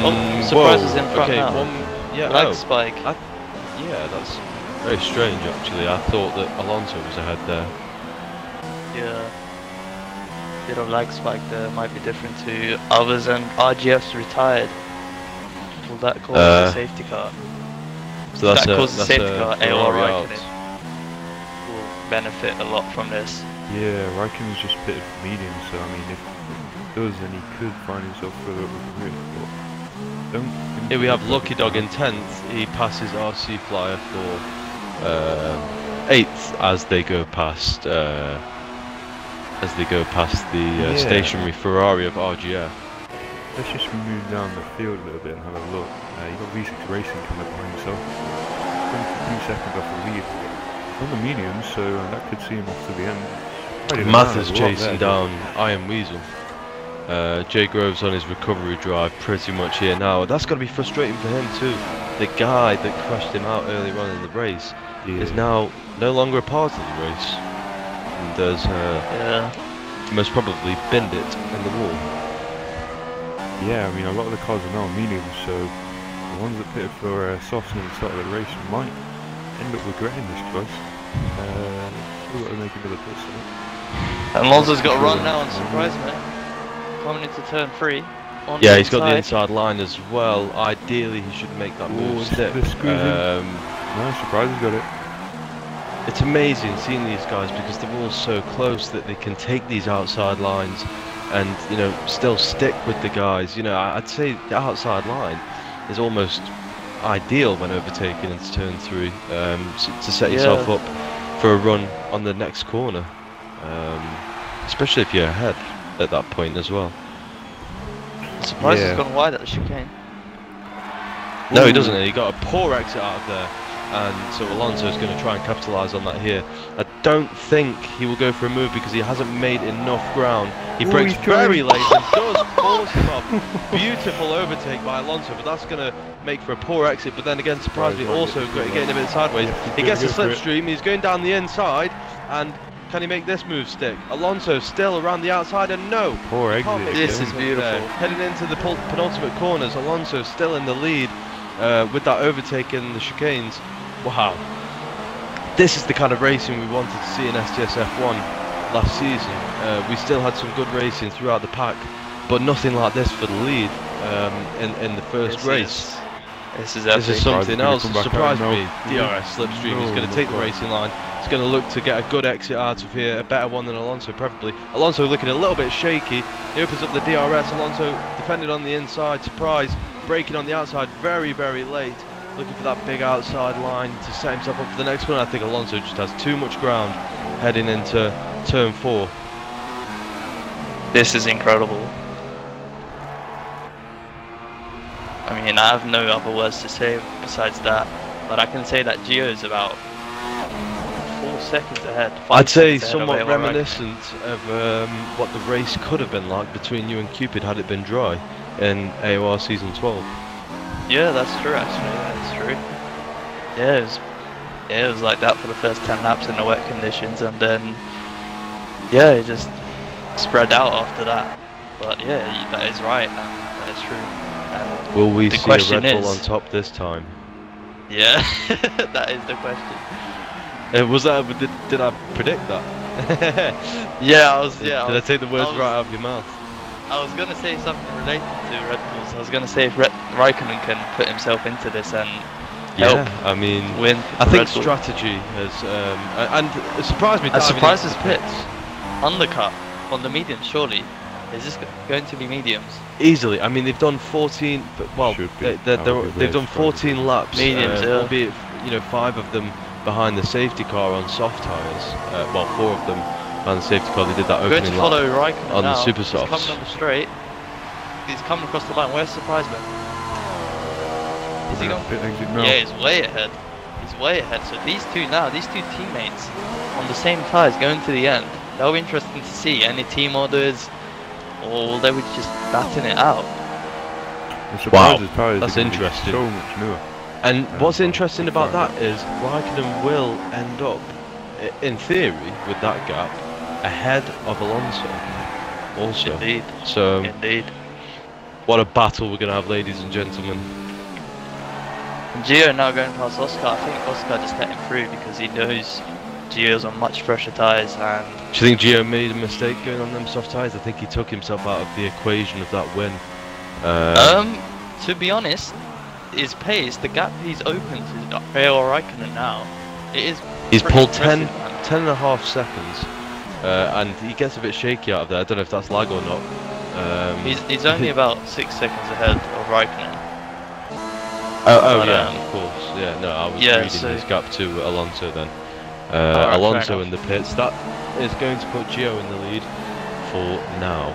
Oh, Surprise is in front
okay,
now.
Yeah,
Lag
oh,
spike.
yeah, that's very strange actually. I thought that Alonso was ahead there.
bit of lag spike there might be different to others, and RGF's retired. Will that cause a safety car?
So
that causes a safety car. AOR
out.
Raikkonen will benefit a lot from this.
Yeah, Raikkonen's just pitted for medium, so I mean, if he does, then he could find himself further up with the grid. But don't think
Here we have Lucky Dog in 10th. He passes RC Flyer for 8th as they go past the stationary Ferrari of RGF.
Let's just move down the field a little bit and have a look. You've got V6 Racing coming up behind himself. 22 seconds off the lead. On the medium, so that could see him off to the end.
Mathers chasing down Iron Weasel. Jay Groves on his recovery drive pretty much here now. That's got to be frustrating for him too. The guy that crashed him out earlier on in the race is now no longer a part of the race. And there's most probably binned it in the wall.
Yeah, I mean, a lot of the cars are now mediums, so the ones that pitted for softs at the start of the race might end up regretting this choice. Still got to make another push.
And Alonso's got a run now on surprise, man. Coming into turn 3.
Yeah, he's got the inside line as well. Ideally, he should make that move stick.
No, surprise, he's got it.
It's amazing seeing these guys because they're all so close that they can take these outside lines and, you know, still stick with the guys. You know, I'd say the outside line is almost ideal when overtaking into turn 3 to set yourself up for a run on the next corner, especially if you're ahead at that point as well.
I'm surprised he's gone wide at the chicane.
No, he doesn't. He got a poor exit out of there, and so Alonso's going to try and capitalise on that here. I don't think he will go for a move because he hasn't made enough ground. He brakes very late and does force him off. Beautiful overtake by Alonso, but that's going to make for a poor exit. But then again, surprisingly, also getting a bit sideways. He gets a slipstream. He's going down the inside, and can he make this move stick? Alonso still around the outside, and no.
Poor exit.
This is beautiful.
Heading into the penultimate corners, Alonso still in the lead with that overtake in the chicanes. Wow. This is the kind of racing we wanted to see in STSF1 last season. We still had some good racing throughout the pack, but nothing like this for the lead in the first race. This is something else that surprised me. DRS slipstream is going to take the racing line. He's going to look to get a good exit out of here, a better one than Alonso preferably. Alonso looking a little bit shaky. He opens up the DRS. Alonso defended on the inside. Surprise, braking on the outside very, very late. Looking for that big outside line to set himself up for the next one. I think Alonso just has too much ground heading into turn 4.
This is incredible. I mean, I have no other words to say besides that, but I can say that Gio is about 4 seconds ahead.
I'd say somewhat reminiscent of what the race could have been like between you and Cupid had it been dry in AOR Season 12.
Yeah, that's true actually, that's true. Yeah, it was like that for the first 10 laps in the wet conditions, and then, yeah, it just spread out after that. But yeah, that is right, that is true. And
will we see a Red Bull on top this time?
Yeah, that is the question.
Was that, did I predict that?
Yeah,
Did I take the words right out of your mouth?
I was going to say something related to Red Bulls. I was going to say if Raikkonen can put himself into this and help
I mean,
win.
I think strategy has, and it surprised me.
I'm surprised his pits. Undercut on the mediums, surely. Is this going to be mediums?
Easily. I mean, they've done 14. Well, they've done 14 laps.
Mediums,
albeit, you know, 5 of them behind the safety car on soft tyres. Well, 4 of them behind the safety car. They did that opening lap
follow Raikkonen
on
now.
the super softs.
He's coming on the straight. He's coming across the line. Where's Surprise Man? Is he going? Yeah, he's way ahead. He's way ahead. So these two teammates on the same tyres going to the end. That'll be interesting to see. Any team orders, or will they be just batting it out?
Wow, that's interesting.
So much newer.
And what's interesting about that is Raikkonen will end up, in theory, with that gap, ahead of Alonso. Also.
Indeed.
So,
indeed.
What a battle we're going to have, ladies and gentlemen.
And Gio now going past Oscar. I think Oscar just let him through because he knows Gio's on much fresher tyres, and
do you think Gio made a mistake going on them soft tyres? I think he took himself out of the equation of that win.
To be honest, his pace, the gap he's opened to AOR Raikkonen now, it is.
He's pulled 10
man.
and a half seconds, and he gets a bit shaky out of there. I don't know if that's lag or not.
He's only about 6 seconds ahead of Raikkonen.
Yeah, of course. Yeah, no, I was reading
so
his gap to Alonso then.
Alright,
Alonso in the pits. That is going to put Gio in the lead for now.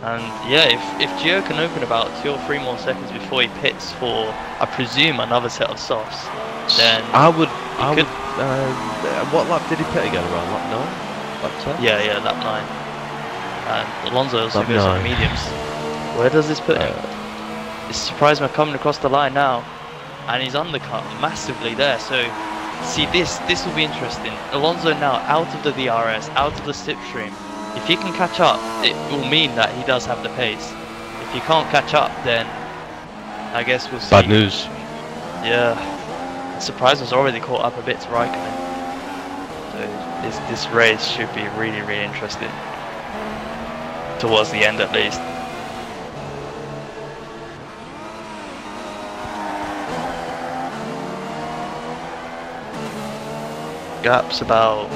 And yeah, if Gio can open about 2 or 3 more seconds before he pits for, I presume, another set of softs, then
what lap did he pit again? Around lap 9? Lap 10?
Yeah, lap 9. And Alonso also
Lap
goes on
9.
mediums. Where does this put him? It's surprised me coming across the line now, and he's undercut massively there. So, see, this will be interesting. Alonso now out of the DRS, out of the slipstream. If he can catch up, it will mean that he does have the pace. If he can't catch up, then I guess we'll see.
Bad news.
Yeah, surprise was already caught up a bit to Raikkonen. So this race should be really, really interesting. Towards the end, at least. Gap's about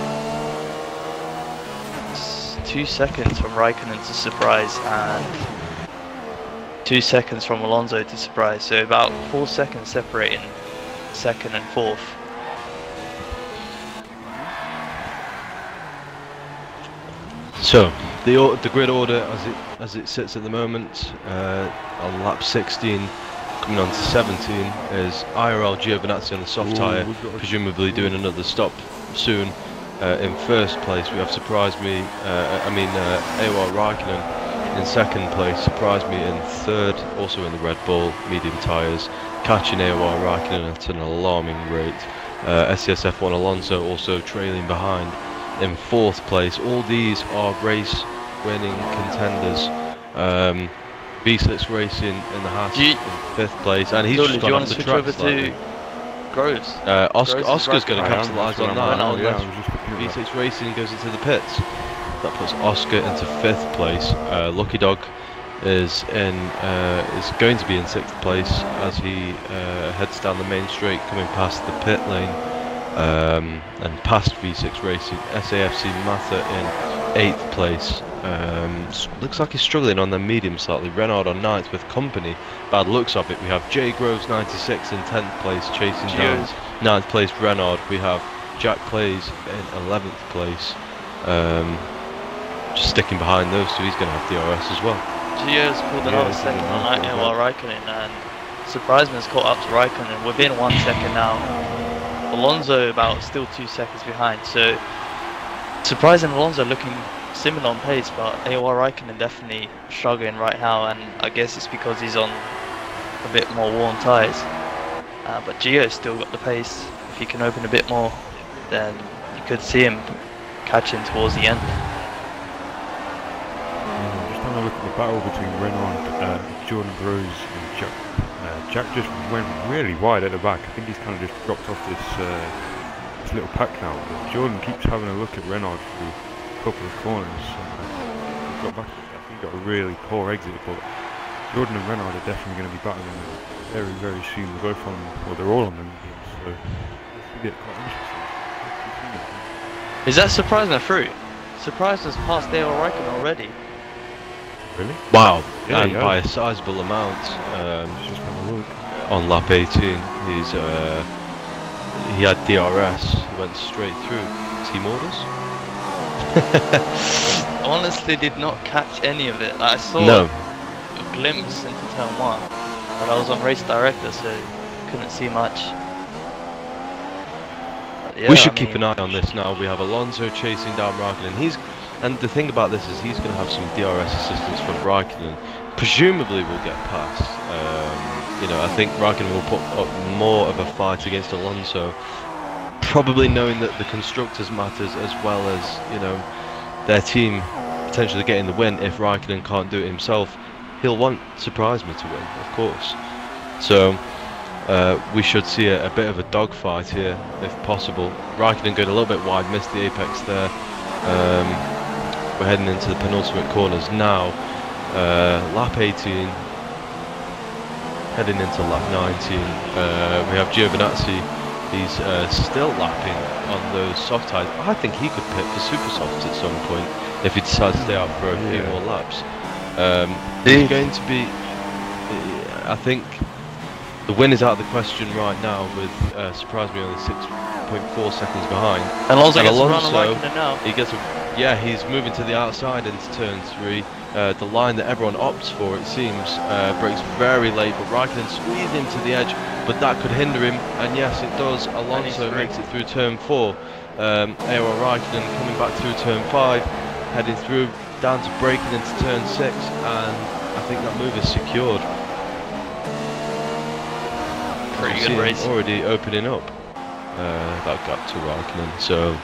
2 seconds from Raikkonen to surprise, and 2 seconds from Alonso to surprise, so about 4 seconds separating second and fourth.
So the grid order as it sits at the moment, on lap 16 coming on to 17 is IRL Giovinazzi on the soft tyre, presumably doing another stop soon. In first place we have AOR Raikkonen in second place, surprised me in third, also in the Red Bull medium tyres, catching AOR Raikkonen at an alarming rate. STSF1 Alonso also trailing behind in fourth place. All these are race winning contenders. V6 Racing in the Haas in fifth place, and he's just gone off the track slightly.
Groves.
Oscar's going to capitalise on that, unless
V6
V6 Racing goes into the pits. That puts Oscar into fifth place. Lucky Dog is going to be in sixth place as he heads down the main straight, coming past the pit lane and past V6 Racing. SAFC Mata in eighth place. Looks like he's struggling on the medium slightly. Renard on ninth with company. Bad looks of it. We have Jay Groves 96 in 10th place, chasing down 9th place Renard. We have Jack Clays in 11th place. Just sticking behind those two. He's going to have DRS as well.
Gio's pulled another second on AOR Raikkonen, and Surpriseman's caught up to Raikkonen within 1 second now. Alonso about still 2 seconds behind. So Surprise and Alonso looking similar on pace, but AOR Raikkonen definitely struggling right now, and I guess it's because he's on a bit more worn tyres. But Gio's still got the pace. If he can open a bit more, then you could see him catching towards the end.
Just having a look at the battle between Renard, Jordan Groves and Jack. Jack just went really wide at the back. I think he's kind of just dropped off this little pack now. But Jordan keeps having a look at Renard through couple of corners. Got back, I think got a really poor exit, but Jordan and Renard are definitely going to be battling very, very soon. They're both on, well, they're all on them, so this will get quite interesting.
Is that Surprising through? Surprised has passed AOR Raikkonen already.
Really?
Wow,
Yeah,
and by a sizable amount.
Just have a look.
On lap 18, he had DRS. He went straight through. Team orders.
Honestly, did not catch any of it. I saw a glimpse into turn 1, but I was on race director, so couldn't see much. Yeah,
we should keep an eye on this now. We have Alonso chasing down Raikkonen. And the thing about this is he's going to have some DRS assistance from Raikkonen. Presumably will get past. I think Raikkonen will put up more of a fight against Alonso. Probably knowing that the constructors matters as well as, their team potentially getting the win. If Raikkonen can't do it himself, he'll want Surprise Me to win, of course. So we should see a bit of a dogfight here, if possible. Raikkonen going a little bit wide, missed the apex there. We're heading into the penultimate corners now. Lap 18, heading into lap 19. We have Giovinazzi. He's still lapping on those soft tyres. I think he could pit for super softs at some point if he decides to stay out for a few more laps. He's going to be, I think, the win is out of the question right now with, surprise me, only 6.4 seconds behind.
Alonso gets
Alonso,
a run on Raikkonen now.
he gets he's moving to the outside into turn 3. The line that everyone opts for, it seems, breaks very late, but Raikkonen squeezed him to the edge, but that could hinder him, and yes, it does. Alonso makes it through turn 4. Aaron Raikkonen coming back through turn 5, heading through down to braking into turn 6, and I think that move is secured.
Pretty good race.
Already opening up that gap to Raikkonen, so.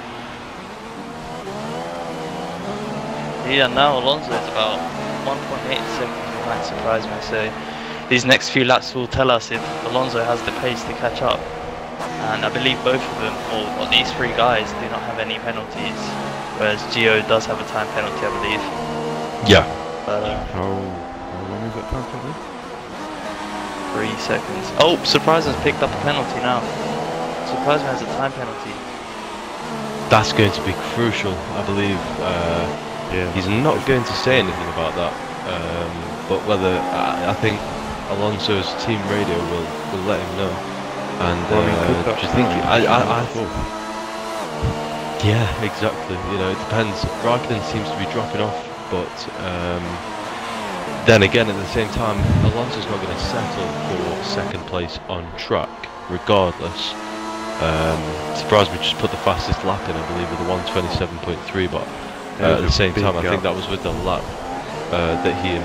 Yeah, now Alonso is about 1.8 seconds behind, surprise me. So these next few laps will tell us if Alonso has the pace to catch up. And I believe both of them, or these 3 guys, do not have any penalties, whereas Gio does have a time penalty, I believe.
Yeah.
How long is that time penalty?
3 seconds. Oh, Surprise has picked up a penalty now. Surprise has a time penalty.
That's going to be crucial, I believe. He's not going to say anything about that, but whether I think Alonso's team radio will let him know. And do you think? Yeah, exactly. You know, it depends. Raikkonen seems to be dropping off, but then again, at the same time, Alonso's not going to settle for second place on track, regardless. Surprised we just put the fastest lap in, I believe, with a 1:27.3, but. At the same time, I think that was with the lap that he,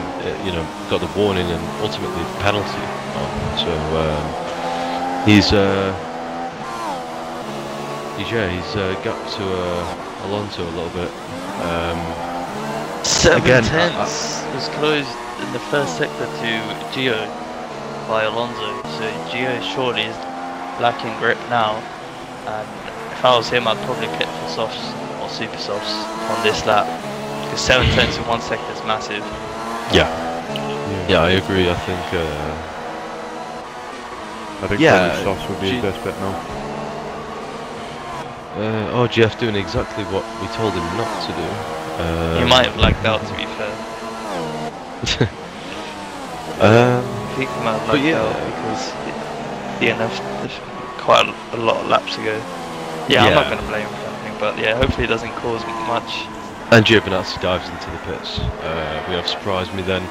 got the warning and ultimately the penalty on. So he's gapped to Alonso a little bit.
7 tenths was closed in the first sector to Gio by Alonso. So Gio surely is lacking grip now. And if I was him, I'd probably pit for softs. Super softs on this lap, because 7 tenths in 1 second is massive.
Yeah, I agree. I think
softs would be his best bet now.
Jeff doing exactly what we told him not to do.
He might have lagged out, to be fair. He might have lagged out because DNF quite a lot of laps ago. Yeah, I'm not going to blame him. But yeah, hopefully it doesn't cause much.
And Giovinazzi dives into the pits. We have surprised me then,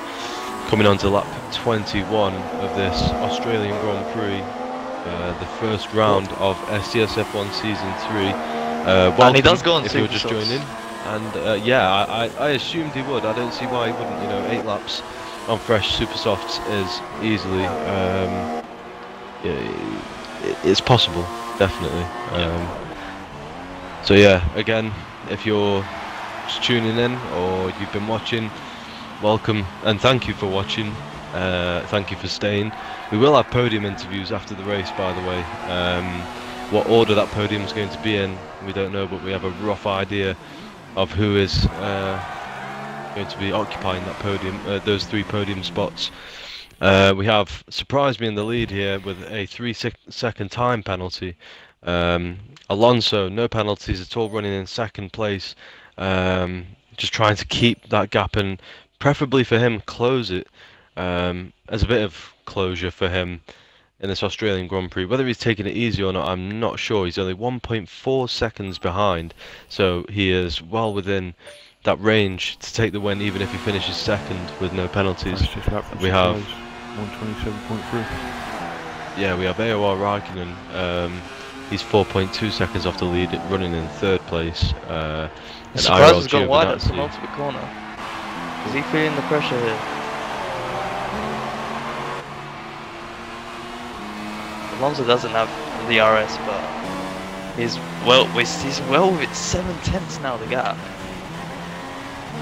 coming on to lap 21 of this Australian Grand Prix, the first round of STSF1 Season 3.
And he does go on
if you're just joining. And I assumed he would. I don't see why he wouldn't. 8 laps on fresh super softs is easily. It's possible, definitely. So yeah, again, if you're just tuning in or you've been watching, welcome and thank you for watching. Thank you for staying. We will have podium interviews after the race, by the way. What order that podium is going to be in, we don't know, but we have a rough idea of who is going to be occupying that podium, those 3 podium spots. We have surprised me in the lead here with a 3-second time penalty. Alonso, no penalties at all, running in second place, just trying to keep that gap and preferably for him close it as a bit of closure for him in this Australian Grand Prix. Whether he's taking it easy or not, I'm not sure. He's only 1.4 seconds behind, so he is well within that range to take the win, even if he finishes second with no penalties. We have
1:27.3.
Yeah, we have AOR Raikkonen. He's 4.2 seconds off the lead, running in third place.
Surprise has gone wide at the penultimate corner. Is he feeling the pressure here? Alonso doesn't have the RS, but he's well with 7 tenths now, the gap.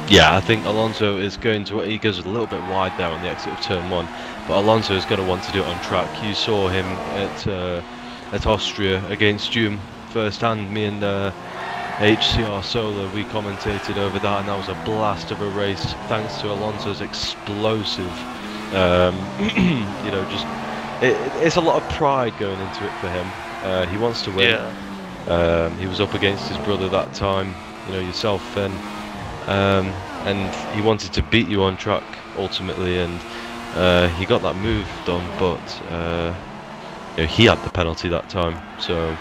Yeah, I think Alonso is going to. He goes a little bit wide there on the exit of turn 1, but Alonso is going to want to do it on track. You saw him at Austria against Hume firsthand. Me and HCR Solar, we commentated over that, and that was a blast of a race thanks to Alonso's explosive. You know, just it's a lot of pride going into it for him. He wants to win.
Yeah.
He was up against his brother that time. You know, yourself, Finn. And he wanted to beat you on track ultimately, and he got that move done, but you know, he had the penalty that time. So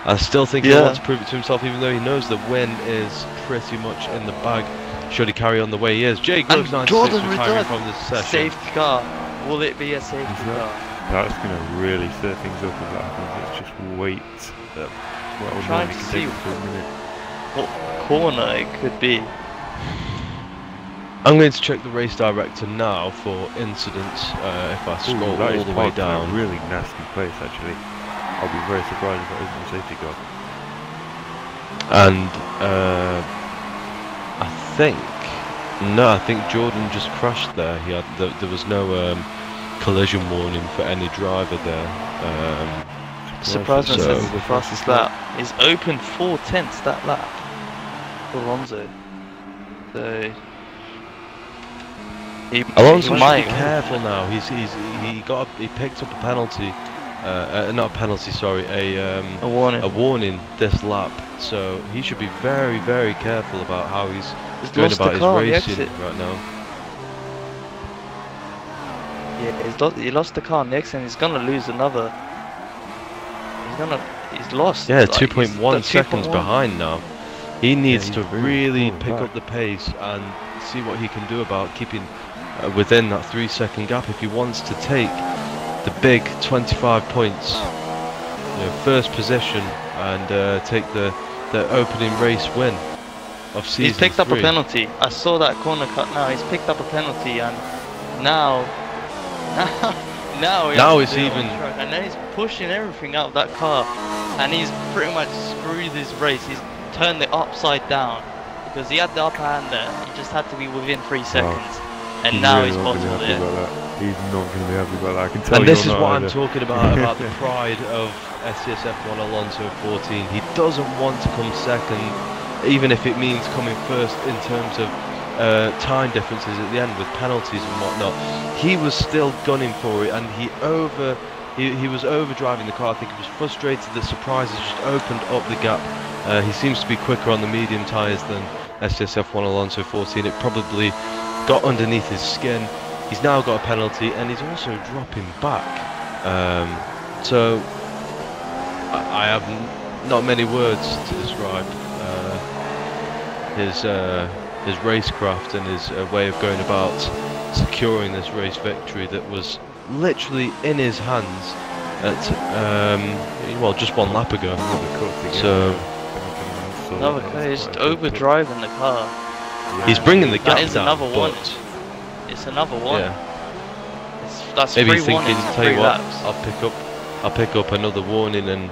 I still think he wants to prove it to himself, even though he knows the win is pretty much in the bag. Should he carry on the way he is? Jay Groves 96 retiring from this session.
Safety car. Will it be a safety car?
That's going to really stir things up if that happens. Let's just wait.
I'm trying to see what corner it could be.
I'm going to check the race director now for incidents. If I scroll all the way down,
a really nasty place actually. I'll be very surprised if that isn't a safety car.
And I think Jordan just crashed there. He had there was no collision warning for any driver there.
Surprisingly, says the fastest lap is open 4/10 that lap for Alonso. So
Alonso should be careful now. He picked up a penalty, not a penalty, sorry, a warning this lap. So he should be very, very careful about how he's going about his racing right now.
Yeah, he lost the car on the exit, and he's gonna lose another. He's lost.
Yeah, 2.1 seconds behind now. He needs to really pick up the pace and see what he can do about keeping within that 3-second gap if he wants to take the big 25 points, you know, first position, and take the opening race win of season.
He's picked up a penalty. I saw that corner cut now. He's picked up a penalty, and now he's even. And then he's pushing everything out of that car, and he's pretty much screwed this race. He's turned it upside down because he had the upper hand there. He just had to be within 3 seconds, and now he's bottled it.
He's not going to be happy about that. I can tell.
And this is what I'm talking about the pride of STSF1 Alonso 14. He doesn't want to come second, even if it means coming first in terms of time differences at the end with penalties and whatnot. He was still gunning for it, and he was overdriving the car. I think he was frustrated that Surprises just opened up the gap. He seems to be quicker on the medium tyres than STSF1 Alonso 14. It probably got underneath his skin. He's now got a penalty, and he's also dropping back. So I have not many words to describe his racecraft and his way of going about securing this race victory that was literally in his hands at well, just one lap ago. So
another car is overdriving the car.
He's bringing the gap down.
That is another one. It's another one.
Yeah.
That's
maybe
three
thinking,
warnings,
tell you what,
laps.
I'll pick up another warning and,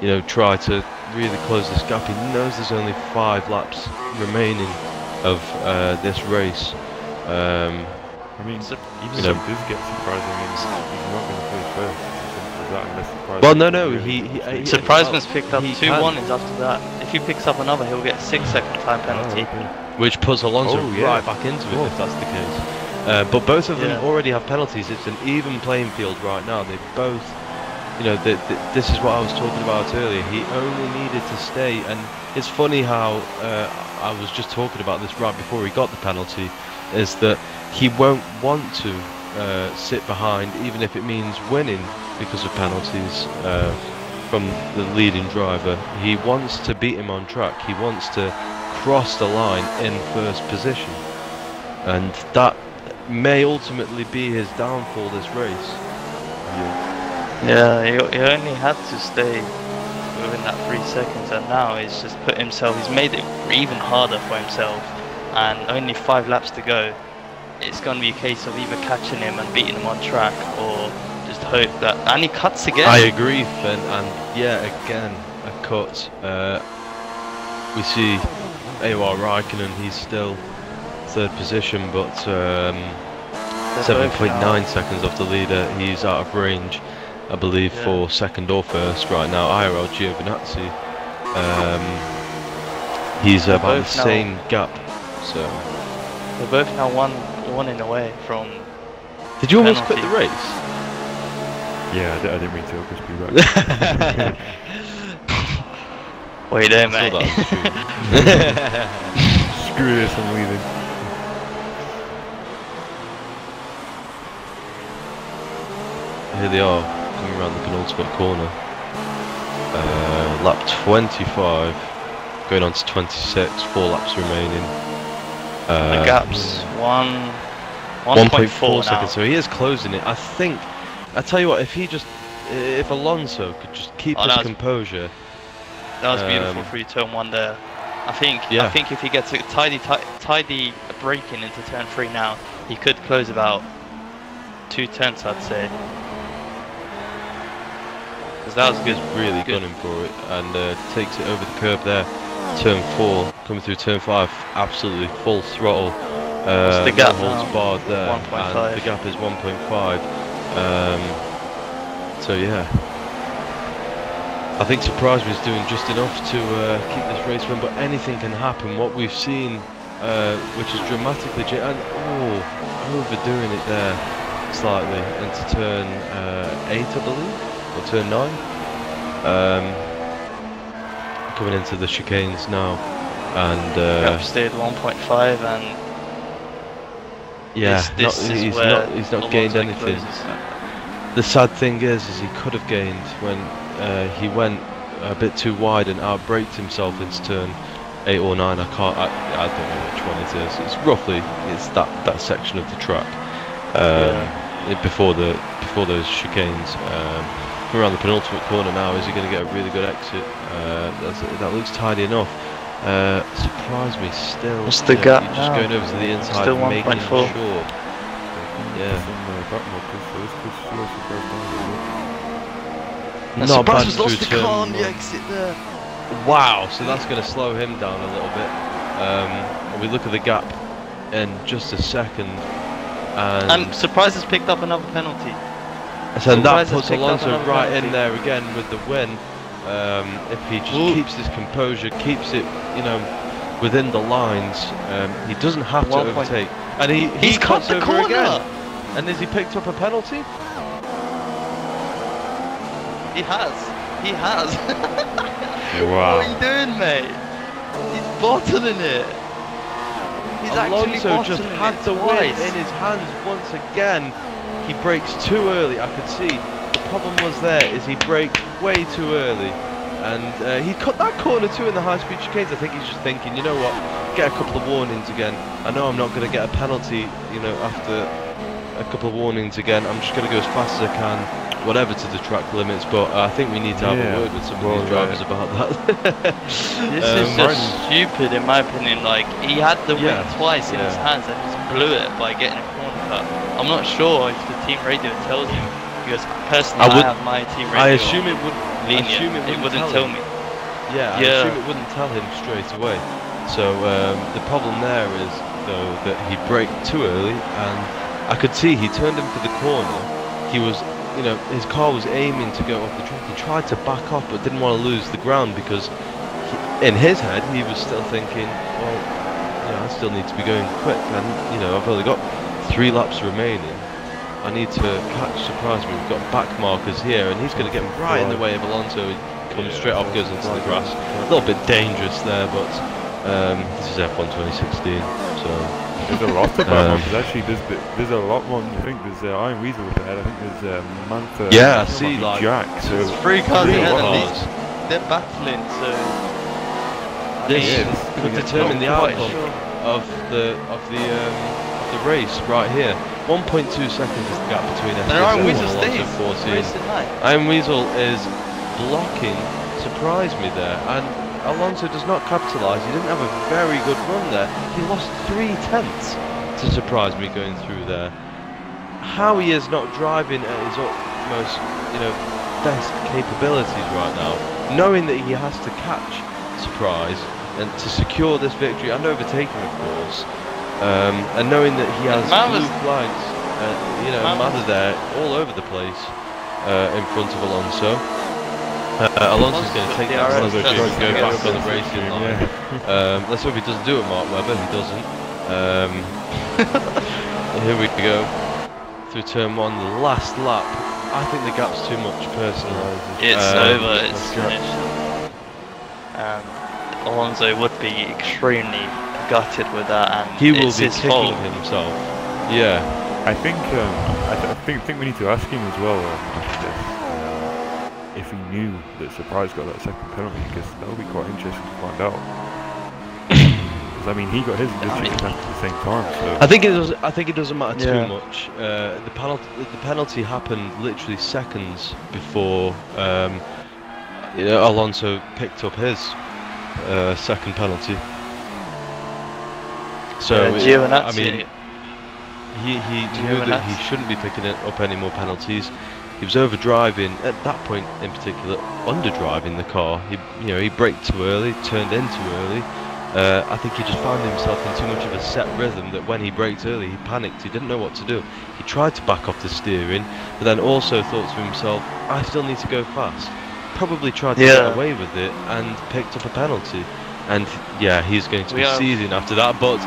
you know, try to really close this gap. He knows there's only 5 laps remaining of this race.
I mean, even if he does get surprising, he's not going to finish first.
Well, no, he
Surpriseman's picked up 2 warnings after that. If he picks up another, he'll get a 6-second time penalty.
Which puts Alonso right back into it if that's the case. But both of them already have penalties. It's an even playing field right now. They both, you know, this is what I was talking about earlier. He only needed to stay, and it's funny how I was just talking about this right before he got the penalty, is that he won't want to sit behind, even if it means winning because of penalties from the leading driver. He wants to beat him on track. He wants to cross the line in first position, and that may ultimately be his downfall this race.
Yeah, he only had to stay within that 3 seconds, and now he's just put himself, he's made it even harder for himself, and only 5 laps to go. It's going to be a case of either catching him and beating him on track, or just hope that, and he cuts again.
I agree, Finn, and yeah, again, a cut. We see AOR Raikkonen, he's still third position, but
both
7.9 seconds off the leader. He's out of range, I believe, for second or first right now. IRL Giovinazzi. He's about the same gap. So
they're both now one in away from.
Did you almost quit the race?
Yeah, I didn't mean to. I'll just be right.
What are you doing, mate?
Screw this, I'm leaving.
Here they are, coming around the penultimate corner. Lap 25, going on to 26, 4 laps remaining.
The gap's
1.4 seconds, so he is closing it. I think, I tell you what, if Alonso could just keep his composure.
That was beautiful through turn 1 there. I think if he gets a tidy braking into turn 3 now, he could close about 2 turns, I'd say.
Because that was good, really gunning for it, and takes it over the curb there. Turn 4, coming through turn 5, absolutely full throttle.
What's the gap
holds barred there,
1.5.
and the gap is 1.5. So yeah, I think Surprise was doing just enough to keep this race run, but anything can happen. What we've seen, which is dramatically changed, and overdoing it there slightly into turn 8, I believe, or turn 9. Coming into the chicanes now, and
gap stayed 1.5, and
yeah, he's not gained anything.
Closes.
The sad thing is he could have gained when he went a bit too wide and outbraked himself into turn 8 or 9. I don't know which one it is. It's roughly that section of the track before those chicanes. Around the penultimate corner now. Is he going to get a really good exit? That looks tidy enough. Surprised me still.
What's the gap
just
now?
going over to the inside,
Still
making
1.4.
sure. Yeah. Not bad through turn 1.
exit there.
Wow, so that's going to slow him down a little bit. We look at the gap in just a second, and
Surprise has picked up another penalty.
so that puts Alonso right in there again with the win. If he just keeps his composure, keeps it, within the lines, he doesn't have to overtake. And he's
cut the
over
corner
again. And has he picked up a penalty?
He has.
Wow.
What are you doing, mate? He's bottling it. He's
Alonso just had the win
twice.
in his hands once again. He brakes too early, I could see. The problem was he braked way too early. And he cut that corner too in the high-speed chicanes. I think he's just thinking, you know what, get a couple of warnings again. I know I'm not going to get a penalty, after a couple of warnings again. I'm just going to go as fast as I can, whatever to the track limits. But I think we need to have a word with some of these drivers about that.
This is just stupid, in my opinion. Like, he had the win twice in his hands and just blew it by getting a corner cut. I'm not sure if the team radio tells him, because personally I have my team radio.
I assume it would.
It wouldn't tell me.
Yeah, I assume it wouldn't tell him straight away. So the problem there is, though, that he braked too early, and I could see he turned in for the corner. He was, his car was aiming to go off the track. He tried to back off, but didn't want to lose the ground because, in his head, he was still thinking, well, I still need to be going quick, and I've only got 3 laps remaining. I need to catch Surprise Me. We've got back markers here, and he's going to get right in the way of Alonso. He comes straight off, goes into the grass. A little bit dangerous there, but this is F1 2016, so
there's a lot of back markers. Actually, there's a lot more than you think. There's Iron Weasel with ahead. I think there's Mantha.
Yeah, I see, like
Jack. So
it's 3 cars ahead,
at
least. They're battling, so
this could determine the outcome of the race right here. 1.2 seconds is the gap between STSF1
Iron
and
Weasel
Alonso 14. Iron Weasel is blocking Surprise Me there, and Alonso does not capitalise. He didn't have a very good run there. He lost 3 tenths to Surprise Me going through there. How he is not driving at his utmost, best capabilities right now, knowing that he has to catch Surprise and to secure this victory and overtaking, of course. And knowing that he has
Mav
blue
is-
flags, you know,
Mav
Mother
is-
there all over the place in front of Alonso. Alonso's going to take that
DRS,
decision
that's
and go
the
back
DRS.
on the racing line. Let's hope he doesn't do it, Mark Webber. He doesn't. Here we go through turn one, the last lap. I think the gap's too much personally.
It's over, it's finished. Alonso would be extremely gutted with that, and
He will
it's
be
his
kicking
fault.
himself. Yeah.
I think think we need to ask him as well after this, if he knew that Surprise got that second penalty, because that would be quite interesting to find out. Because I mean, he got his literally exactly at the same time. So
I think it does. I think it doesn't matter
Yeah.
too much. The penalty happened literally seconds before Alonso picked up his second penalty. So I mean, he knew that he shouldn't be picking up any more penalties. He was overdriving at that point in particular, underdriving the car. He braked too early, turned in too early. I think he just found himself in too much of a set rhythm that when he braked early, he panicked. He didn't know what to do. He tried to back off the steering, but then also thought to himself, I still need to go fast. Probably tried to get away with it and picked up a penalty. And yeah, he's going to be seething after that. But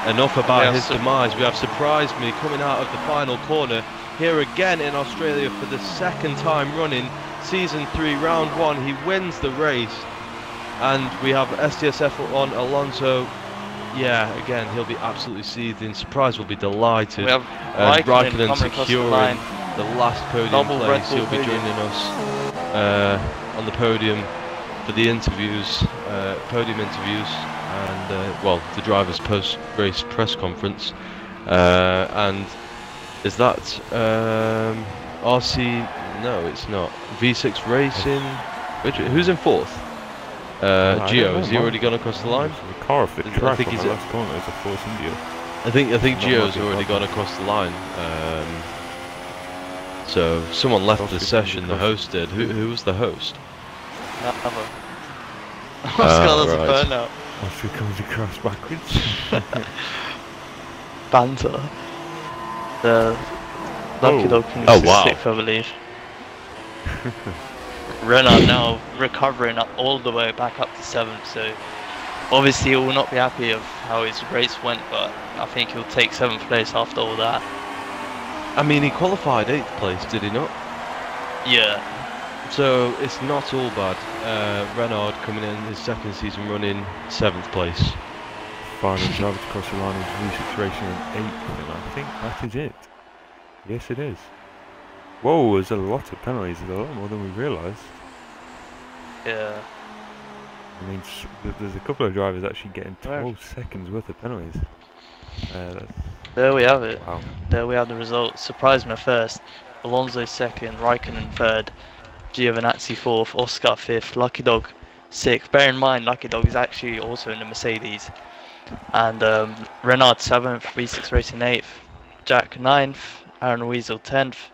enough about his demise. We have Surprise Me coming out of the final corner here again in Australia for the second time running. Season 3, round 1, he wins the race. And we have STSF1 Alonso. Yeah, again, he'll be absolutely seething. Surprise will be delighted.
We have
Raikkonen securing the last podium place. He'll be joining us on the podium for the interviews, podium interviews, and well, the driver's post-race press conference. And is that RC? No, it's not. V6 Racing. Who's in fourth? Gio, has he already gone across the line?
The car off the track
I think
on
he's
the last corner is a Force India.
I think Gio's already gone across the line. So someone left the session. The host did. Who was the host?
Oscar does a burnout.
Oscar comes across backwards.
Banter. The Lucky Dog finished sixth, I believe. Renard now recovering up all the way back up to 7th, so obviously he will not be happy of how his race went, but I think he'll take 7th place after all that.
I mean, he qualified 8th place, did he not?
Yeah.
So it's not all bad. Renard coming in his second season running 7th place.
Final driver to cross the line is V6 Racing in 8th, and I think that is it. Yes, it is. Whoa, there's a lot of penalties. There's a lot more than we realised.
Yeah.
I mean, there's a couple of drivers actually getting 12 seconds worth of penalties.
There we have it.
Wow.
There we have the results. Surprise Me first, Alonso second, Raikkonen third, Giovinazzi fourth, Oscar fifth, Lucky Dog sixth. Bear in mind, Lucky Dog is actually also in the Mercedes. And Renard 7th, V6 Racing 8th, Jack 9th, Aaron Weasel 10th,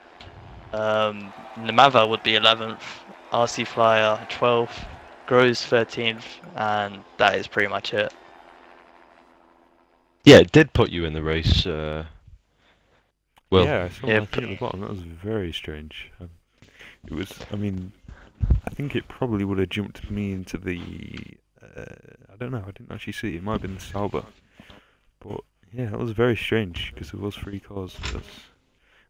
Namava would be 11th, RC Flyer 12th, Groves 13th, and that is pretty much it.
Yeah, it did put you in the race. Well,
yeah, I saw that at the bottom. That was very strange. It was. I mean, I think it probably would have jumped me into the. I don't know. I didn't actually see it. It might have been the Sauber, but yeah, that was very strange because there was 3 cars. That's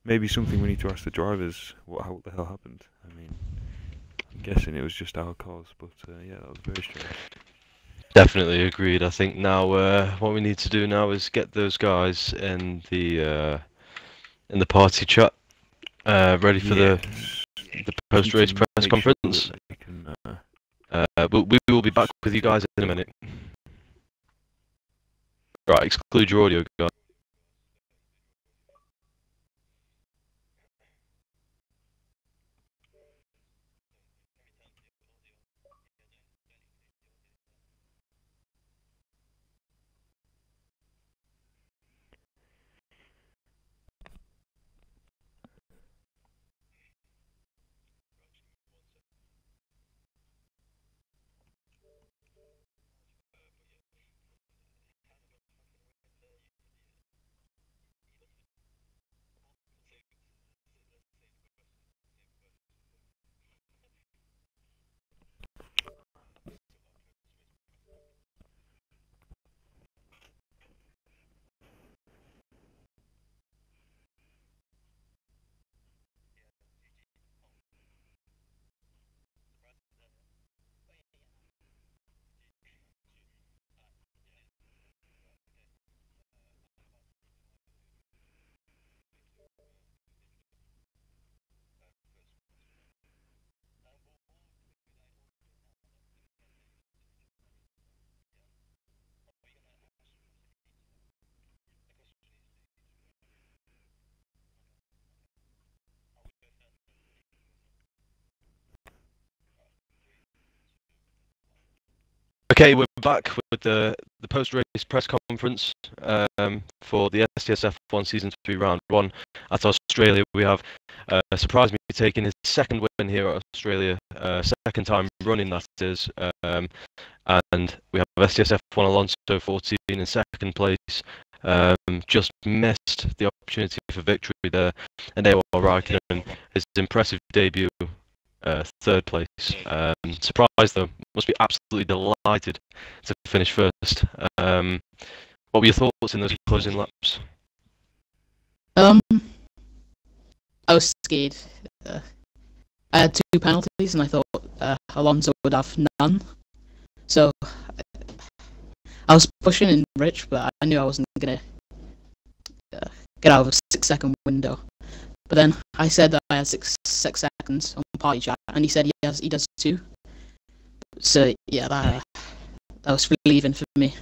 maybe something we need to ask the drivers. What the hell happened? I mean, I'm guessing it was just our cars, but yeah, that was very strange.
Definitely agreed. I think now what we need to do now is get those guys in the party chat ready for the post-race press conference. We will be back with you guys in a minute. Right, exclude your audio, guys. Okay, we're back with the post-race press conference for the STSF1 Season 3 Round 1 at Australia. We have surprised me taking his second win here at Australia, second time running that is, and we have STSF1 Alonso 14 in second place. Just missed the opportunity for victory there, and Ewa Raikkonen, his impressive debut, third place. Surprised though, must be absolutely delighted to finish first. What were your thoughts in those closing laps?
I was scared. I had 2 penalties, and I thought Alonso would have none. So I was pushing in Rich, but I knew I wasn't gonna get out of a 6-second window. But then I said that I had 6 seconds on party chat, and he said he does too. So yeah, that was relieving for me.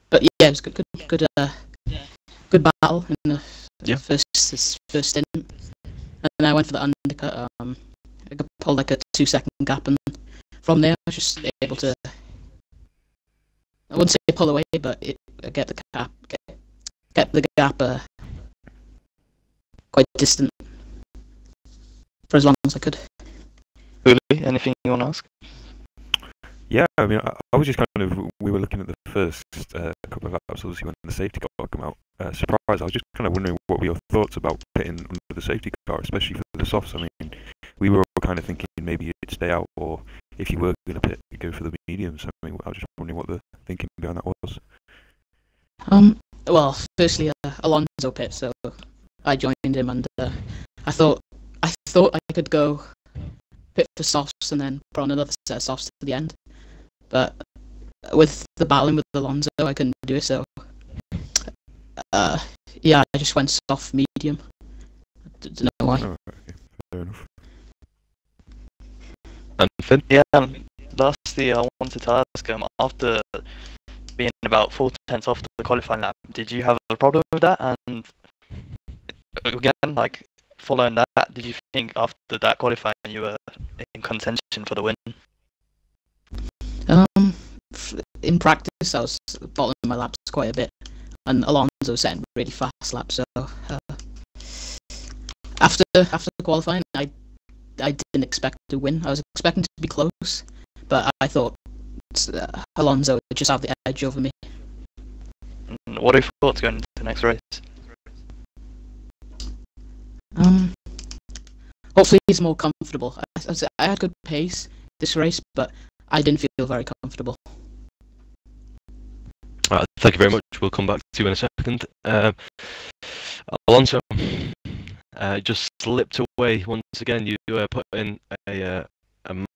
But yeah, it was good battle in the first stint, and then I went for the undercut. I pulled like a 2-second gap, and from there I was just able to, I wouldn't say pull away, but get the gap quite distant for as long as I could.
Tooley, anything you want to ask?
Yeah, I mean, I was just we were looking at the first couple of laps, obviously, when the safety car came out. Surprised, I was just kind of wondering what were your thoughts about pitting under the safety car, especially for the softs. I mean, we were all kind of thinking maybe you'd stay out, or if you were going to pit, you'd go for the mediums. I mean, I was just wondering what the thinking behind that was.
Well, firstly, Alonso pit, so I joined him, and I thought I could go pit for softs and then put on another set of softs to the end. But with the battling with Alonso, I couldn't do it, so yeah, I just went soft medium. I don't know why.
Oh, okay. Fair enough.
And Finn?
Yeah, lastly, I wanted to ask, after being about 4 tenths off the qualifying lap, did you have a problem with that? And again, like, following that, did you think after that qualifying you were in contention for the win?
In practice, I was following my laps quite a bit, and Alonso was setting really fast laps. So after qualifying, I didn't expect to win. I was expecting to be close, but I thought Alonso would just have the edge over me.
What are your thoughts going into the next race?
Hopefully he's more comfortable. I had good pace this race, but I didn't feel very comfortable.
Thank you very much. We'll come back to you in a second. Alonso just slipped away once again. You put in a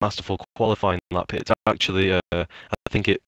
masterful qualifying lap. It's actually, I think it